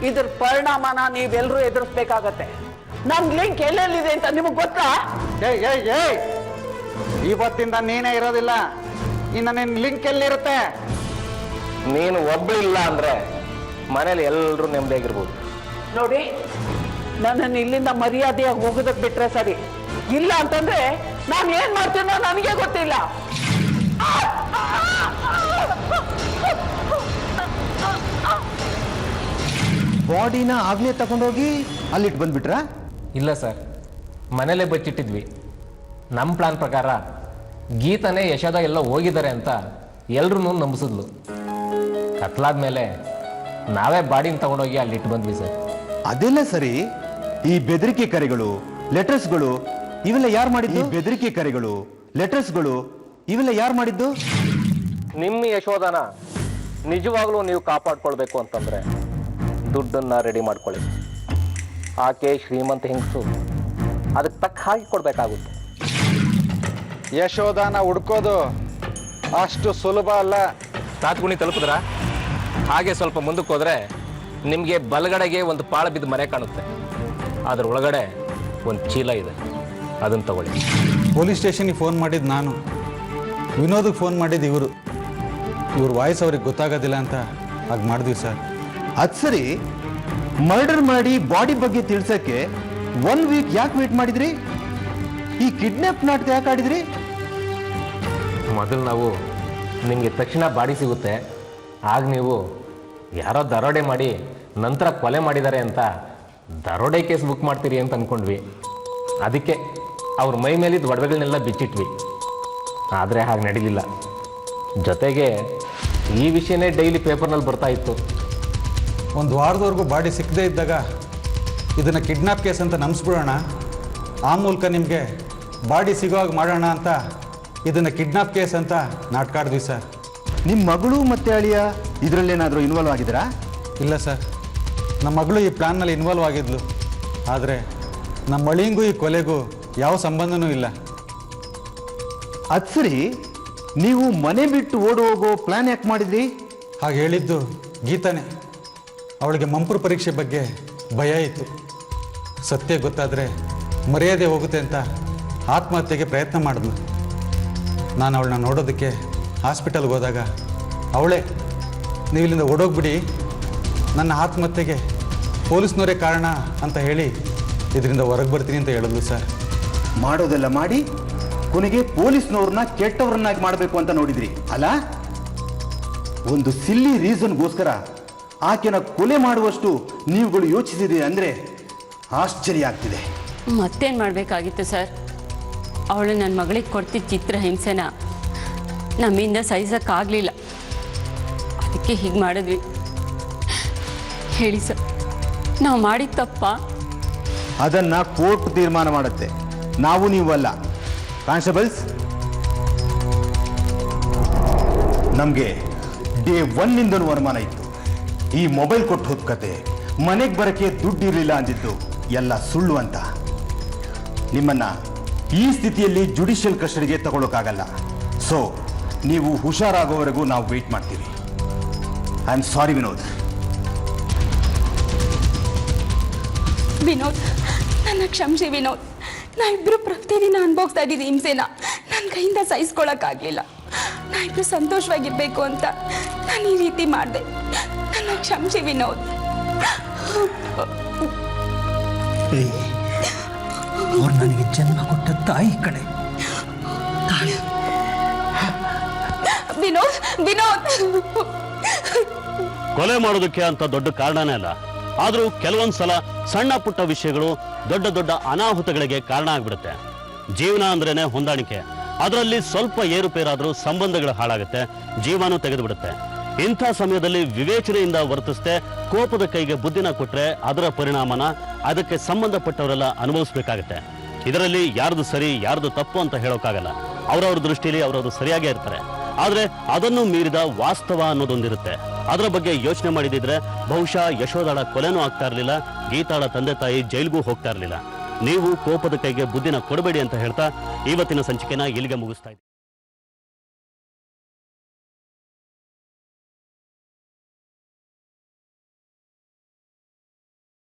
ಇದ್ರ ಪರಿಣಾಮನ ನೀವೆಲ್ಲರೂ ಎದುರಿಸ್ಬೇಕಾಗತ್ತೆ. ನನ್ ಲಿಂಕ್ ಎಲ್ಲೆಲ್ಲಿದೆ ಅಂತ ನಿಮಗೆ ಗೊತ್ತಾ? ಇವತ್ತಿಂದ ನೀನೇ ಇರೋದಿಲ್ಲ. ಇನ್ನು ನಿನ್ನ ಲಿಂಕ್ ಎಲ್ಲಿರುತ್ತೆ? ನೀನು ಒಬ್ಬಳಿಲ್ಲ ಅಂದ್ರೆ ಮನೇಲಿ ಎಲ್ಲರೂ ನೆಮ್ಮದಿಯಾಗಿರ್ಬೋದು. ನೋಡಿ, ನನ್ನನ್ನು ಇಲ್ಲಿಂದ ಮರ್ಯಾದೆಯಾಗಿ ಹೋಗೋದಕ್ಕೆ ಬಿಟ್ರೆ ಸರಿ. ಇಲ್ಲ ಅಂತಂದ್ರೆ ನಾನು ಏನ್ ಮಾಡ್ತೀನೋ ನನಗೆ ಗೊತ್ತಿಲ್ಲ. ಬಾಡಿನ ಆಗ್ಲೇ ತಗೊಂಡೋಗಿ ಅಲ್ಲಿಟ್ಟು ಬಂದ್ಬಿಟ್ರಾ? ಇಲ್ಲ ಸರ್, ಮನೇಲೆ ಬಚ್ಚಿಟ್ಟಿದ್ವಿ. ನಮ್ಮ ಪ್ಲಾನ್ ಪ್ರಕಾರ ಗೀತನೇ ಯಶೋದ ಎಲ್ಲ ಹೋಗಿದ್ದಾರೆ ಅಂತ ಎಲ್ರೂ ನಂಬಿಸಿದ್ಲು. ಕತ್ಲಾದ್ಮೇಲೆ ನಾವೇ ಬಾಡಿನ ತಗೊಂಡೋಗಿ ಅಲ್ಲಿಟ್ಟು ಬಂದ್ವಿ ಸರ್. ಅದೆಲ್ಲ ಸರಿ. ಈ ಬೆದರಿಕೆ ಕರೆಗಳು, ಲೆಟರ್ಸ್ಗಳು ಇವೆಲ್ಲ ಯಾರು ಮಾಡಿದ್ದು? ಬೆದರಿಕೆ ಕರೆಗಳು, ಲೆಟರ್ಸ್ಗಳು ಇವೆಲ್ಲ ಯಾರು ಮಾಡಿದ್ದು? ನಿಮ್ಮ ಯಶೋದನ ನಿಜವಾಗ್ಲೂ ನೀವು ಕಾಪಾಡ್ಕೊಳ್ಬೇಕು ಅಂತಂದ್ರೆ ದುಡ್ಡನ್ನ ರೆಡಿ ಮಾಡ್ಕೊಳ್ಳಿ. ಆಕೆ ಶ್ರೀಮಂತ ಹೆಂಗಸು, ಅದಕ್ಕೆ ತಕ್ಕ ಹಾಗೆ ಕೊಡಬೇಕಾಗುತ್ತೆ. ಯಶೋದಾನ ಹುಡ್ಕೋದು ಅಷ್ಟು ಸುಲಭ ಅಲ್ಲ. ತಾತ್ಗುಣಿ ತಲುಪಿದ್ರ ಹಾಗೆ ಸ್ವಲ್ಪ ಮುಂದಕ್ಕೆ ಹೋದರೆ ನಿಮಗೆ ಬಲಗಡೆಗೆ ಒಂದು ಪಾಳ ಬಿದ್ದು ಮನೆ ಕಾಣುತ್ತೆ. ಅದ್ರ ಒಳಗಡೆ ಒಂದು ಚೀಲ ಇದೆ, ಅದನ್ನು ತಗೊಳ್ಳಿ. ಪೊಲೀಸ್ ಸ್ಟೇಷನ್ಗೆ ಫೋನ್ ಮಾಡಿದ್ದು ನಾನು, ವಿನೋದಿಗೆ ಫೋನ್ ಮಾಡಿದ್ದು ಇವರು. ಇವ್ರ ವಾಯ್ಸ್ ಅವ್ರಿಗೆ ಗೊತ್ತಾಗೋದಿಲ್ಲ ಅಂತ ಹಾಗೆ ಮಾಡಿದ್ವಿ ಸರ್. ಅದು ಸರಿ, ಮರ್ಡರ್ ಮಾಡಿ ಬಾಡಿ ಬಗ್ಗೆ ತಿಳ್ಸಕ್ಕೆ 1 ವೀಕ್ ಯಾಕೆ ವೇಟ್ ಮಾಡಿದ್ರಿ? ಈ ಕಿಡ್ನಾಪ್ ನಾಟಕ ಯಾಕೆ ಆಡಿದ್ರಿ? ಮೊದಲು ನಾವು ನಿಮಗೆ ತಕ್ಷಣ ಬಾಡಿ ಸಿಗುತ್ತೆ, ಆಗ ನೀವು ಯಾರೋ ದರೋಡೆ ಮಾಡಿ ನಂತರ ಕೊಲೆ ಮಾಡಿದ್ದಾರೆ ಅಂತ ದರೋಡೆ ಕೇಸ್ ಬುಕ್ ಮಾಡ್ತೀರಿ ಅಂತ ಅಂದ್ಕೊಂಡ್ವಿ. ಅದಕ್ಕೆ ಅವ್ರ ಮೈ ಮೇಲಿದ್ದ ಒಡವೆಗಳನ್ನೆಲ್ಲ ಬಿಚ್ಚಿಟ್ವಿ. ಆದರೆ ಹಾಗೆ ನಡೀಲಿಲ್ಲ. ಜೊತೆಗೆ ಈ ವಿಷಯನೇ ಡೈಲಿ ಪೇಪರ್ನಲ್ಲಿ ಬರ್ತಾ ಇತ್ತು. ಒಂದು ವಾರದವರೆಗೂ ಬಾಡಿ ಸಿಕ್ಕದೇ ಇದ್ದಾಗ ಇದನ್ನು ಕಿಡ್ನಾಪ್ ಕೇಸ್ ಅಂತ ನಂಬಿಸ್ಬಿಡೋಣ, ಆ ಮೂಲಕ ನಿಮಗೆ ಬಾಡಿ ಸಿಗೋವಾಗ ಮಾಡೋಣ ಅಂತ ಇದನ್ನು ಕಿಡ್ನಾಪ್ ಕೇಸ್ ಅಂತ ನಾಟಕ ಆಡಿದ್ವಿ ಸರ್. ನಿಮ್ಮ ಮಗಳು ಮತ್ತೆ ಅಳಿಯ ಇದರಲ್ಲೇನಾದರೂ ಇನ್ವಾಲ್ವ್ ಆಗಿದ್ದೀರಾ? ಇಲ್ಲ ಸರ್, ನಮ್ಮ ಮಗಳು ಈ ಪ್ಲ್ಯಾನ್ನಲ್ಲಿ ಇನ್ವಾಲ್ವ್ ಆಗಿದ್ಲು. ಆದರೆ ನಮ್ಮ ಅಳಿಯಂಗೂ ಈ ಕೊಲೆಗೂ ಯಾವ ಸಂಬಂಧನೂ ಇಲ್ಲ. ಅದು ಸರಿ, ನೀವು ಮನೆ ಬಿಟ್ಟು ಓಡಿ ಹೋಗೋ ಪ್ಲ್ಯಾನ್ ಯಾಕೆ ಮಾಡಿದ್ರಿ? ಹಾಗೆ ಹೇಳಿದ್ದು ಗೀತಾನೇ. ಅವಳಿಗೆ ಮಂಪ್ರು ಪರೀಕ್ಷೆ ಬಗ್ಗೆ ಭಯ ಇತ್ತು. ಸತ್ಯ ಗೊತ್ತಾದರೆ ಮರ್ಯಾದೆ ಹೋಗುತ್ತೆ ಅಂತ ಆತ್ಮಹತ್ಯೆಗೆ ಪ್ರಯತ್ನ ಮಾಡಿದ್ಲು. ನಾನು ಅವಳನ್ನ ನೋಡೋದಕ್ಕೆ ಹಾಸ್ಪಿಟಲ್ಗೆ ಹೋದಾಗ ಅವಳೇ ನೀವು ಇಲ್ಲಿಂದ ಓಡೋಗ್ಬಿಡಿ, ನನ್ನ ಆತ್ಮಹತ್ಯೆಗೆ ಪೊಲೀಸ್ನವರೇ ಕಾರಣ ಅಂತ ಹೇಳಿ ಇದರಿಂದ ಹೊರಗೆ ಬರ್ತೀನಿ ಅಂತ ಹೇಳಿದ್ಲು ಸರ್. ಮಾಡೋದೆಲ್ಲ ಮಾಡಿ ಕೊನೆಗೆ ಪೊಲೀಸ್ನವ್ರನ್ನ ಕೆಟ್ಟವ್ರನ್ನಾಗಿ ಮಾಡಬೇಕು ಅಂತ ನೋಡಿದ್ರಿ ಅಲ್ಲ? ಒಂದು ಸಿಲ್ಲಿ ರೀಸನ್ಗೋಸ್ಕರ ಆಕೆನ ಕೊಲೆ ಮಾಡುವಷ್ಟು ನೀವುಗಳು ಯೋಚಿಸಿದ್ರಿ ಅಂದರೆ ಆಶ್ಚರ್ಯ ಆಗ್ತಿದೆ. ಮತ್ತೇನು ಮಾಡಬೇಕಾಗಿತ್ತು ಸರ್? ಅವಳು ನನ್ನ ಮಗಳಿಗೆ ಕೊಡ್ತಿದ್ದ ಚಿತ್ರ ಹಿಂಸೆನ ನಮ್ಮಿಂದ ಸಹಿಸೋಕ್ಕಾಗಲಿಲ್ಲ. ಅದಕ್ಕೆ ಹೀಗೆ ಮಾಡಿದ್ವಿ. ಹೇಳಿ ಸರ್, ನಾವು ಮಾಡಿದ ತಪ್ಪ? ಅದನ್ನು ಕೋರ್ಟ್ ತೀರ್ಮಾನ ಮಾಡುತ್ತೆ, ನಾವು ನೀವು ಅಲ್ಲ. ಕಾನ್ಸ್ಟೇಬಲ್ಸ್, ನಮಗೆ ಡೇ 1ನಿಂದನೂ ಅನುಮಾನ ಇತ್ತು. ಈ ಮೊಬೈಲ್ ಕೊಟ್ಟು ಹೋದ ಕತೆ, ಮನೆಗೆ ಬರೋಕ್ಕೆ ದುಡ್ಡು ಇರಲಿಲ್ಲ ಅಂದಿದ್ದು ಎಲ್ಲ ಸುಳ್ಳು ಅಂತ. ನಿಮ್ಮನ್ನ ಈ ಸ್ಥಿತಿಯಲ್ಲಿ ಜುಡಿಷಿಯಲ್ ಕಸ್ಟಡಿಗೆ ತಗೊಳ್ಳೋಕ್ಕಾಗಲ್ಲ. ಸೊ ನೀವು ಹುಷಾರಾಗೋವರೆಗೂ ನಾವು ವೇಟ್ ಮಾಡ್ತೀವಿ. I am sorry Vinod. Vinod, ನನ್ನ ಕ್ಷಮಿಸಿ ವಿನೋದ್. ನಾವಿಬ್ರು ಪ್ರತಿದಿನ ಅನುಭವಿಸ್ತಾ ಇದ್ದೀವಿ ಹಿಂಸೆನ. ನನ್ನ ಕೈಯಿಂದ ಸಹಿಸ್ಕೊಳಕ್ಕಾಗಲಿಲ್ಲ. ನಾವಿಬ್ರು ಸಂತೋಷವಾಗಿರ್ಬೇಕು ಅಂತ ನಾನು ಈ ರೀತಿ ಮಾಡಿದೆ. ನನ್ನ ಕ್ಷಮಿಸಿ ವಿನೋದ್. ಅವ್ರು ನನಗೆ ಜನ್ಮ ಕೊಟ್ಟ ತಾಯಿ ಕಡೆ. ವಿನೋದ್, ವಿನೋದ್, ಕೊಲೆ ಮಾಡೋದಕ್ಕೆ ಅಂತ ದೊಡ್ಡ ಕಾರಣನೇ ಅಲ್ಲ. ಆದರೂ ಕೆಲವೊಂದ್ಸಲ ಸಣ್ಣ ಪುಟ್ಟ ವಿಷಯಗಳು ದೊಡ್ಡ ದೊಡ್ಡ ಅನಾಹುತಗಳಿಗೆ ಕಾರಣ ಆಗ್ಬಿಡುತ್ತೆ. ಜೀವನ ಅಂದ್ರೇನೆ ಹೊಂದಾಣಿಕೆ. ಅದರಲ್ಲಿ ಸ್ವಲ್ಪ ಏರುಪೇರಾದರೂ ಸಂಬಂಧಗಳು ಹಾಳಾಗುತ್ತೆ, ಜೀವನೂ ತೆಗೆದುಬಿಡುತ್ತೆ. ಇಂಥ ಸಮಯದಲ್ಲಿ ವಿವೇಚನೆಯಿಂದ ವರ್ತಿಸದೆ ಕೋಪದ ಕೈಗೆ ಬುದ್ಧಿನ ಕೊಟ್ರೆ ಅದರ ಪರಿಣಾಮನ ಅದಕ್ಕೆ ಸಂಬಂಧಪಟ್ಟವರೆಲ್ಲ ಅನುಭವಿಸ್ಬೇಕಾಗತ್ತೆ. ಇದರಲ್ಲಿ ಯಾರ್ದು ಸರಿ ಯಾರ್ದು ತಪ್ಪು ಅಂತ ಹೇಳೋಕ್ಕಾಗಲ್ಲ. ಅವರವ್ರ ದೃಷ್ಟಿಯಲ್ಲಿ ಅವರವರು ಸರಿಯಾಗೇ ಇರ್ತಾರೆ. ಆದರೆ ಅದನ್ನು ಮೀರಿದ ವಾಸ್ತವ ಅನ್ನೋದೊಂದಿರುತ್ತೆ. ಅದರ ಬಗ್ಗೆ ಯೋಚನೆ ಮಾಡಿದಿದ್ರೆ ಬಹುಶಃ ಯಶೋದಾಳ ಕೊಲೆನೂ ಆಗ್ತಾ ಇರಲಿಲ್ಲ, ಗೀತಾಳ ತಂದೆ ತಾಯಿ ಜೈಲ್ಗೂ ಹೋಗ್ತಾ ಇರಲಿಲ್ಲ. ನೀವು ಕೋಪದ ಕೈಗೆ ಬುದ್ಧಿನ ಕೊಡಬೇಡಿ ಅಂತ ಹೇಳ್ತಾ ಇವತ್ತಿನ ಸಂಚಿಕೆನ ಇಲ್ಲಿಗೆ ಮುಗಿಸ್ತಾ ಇದ್ದೀವಿ.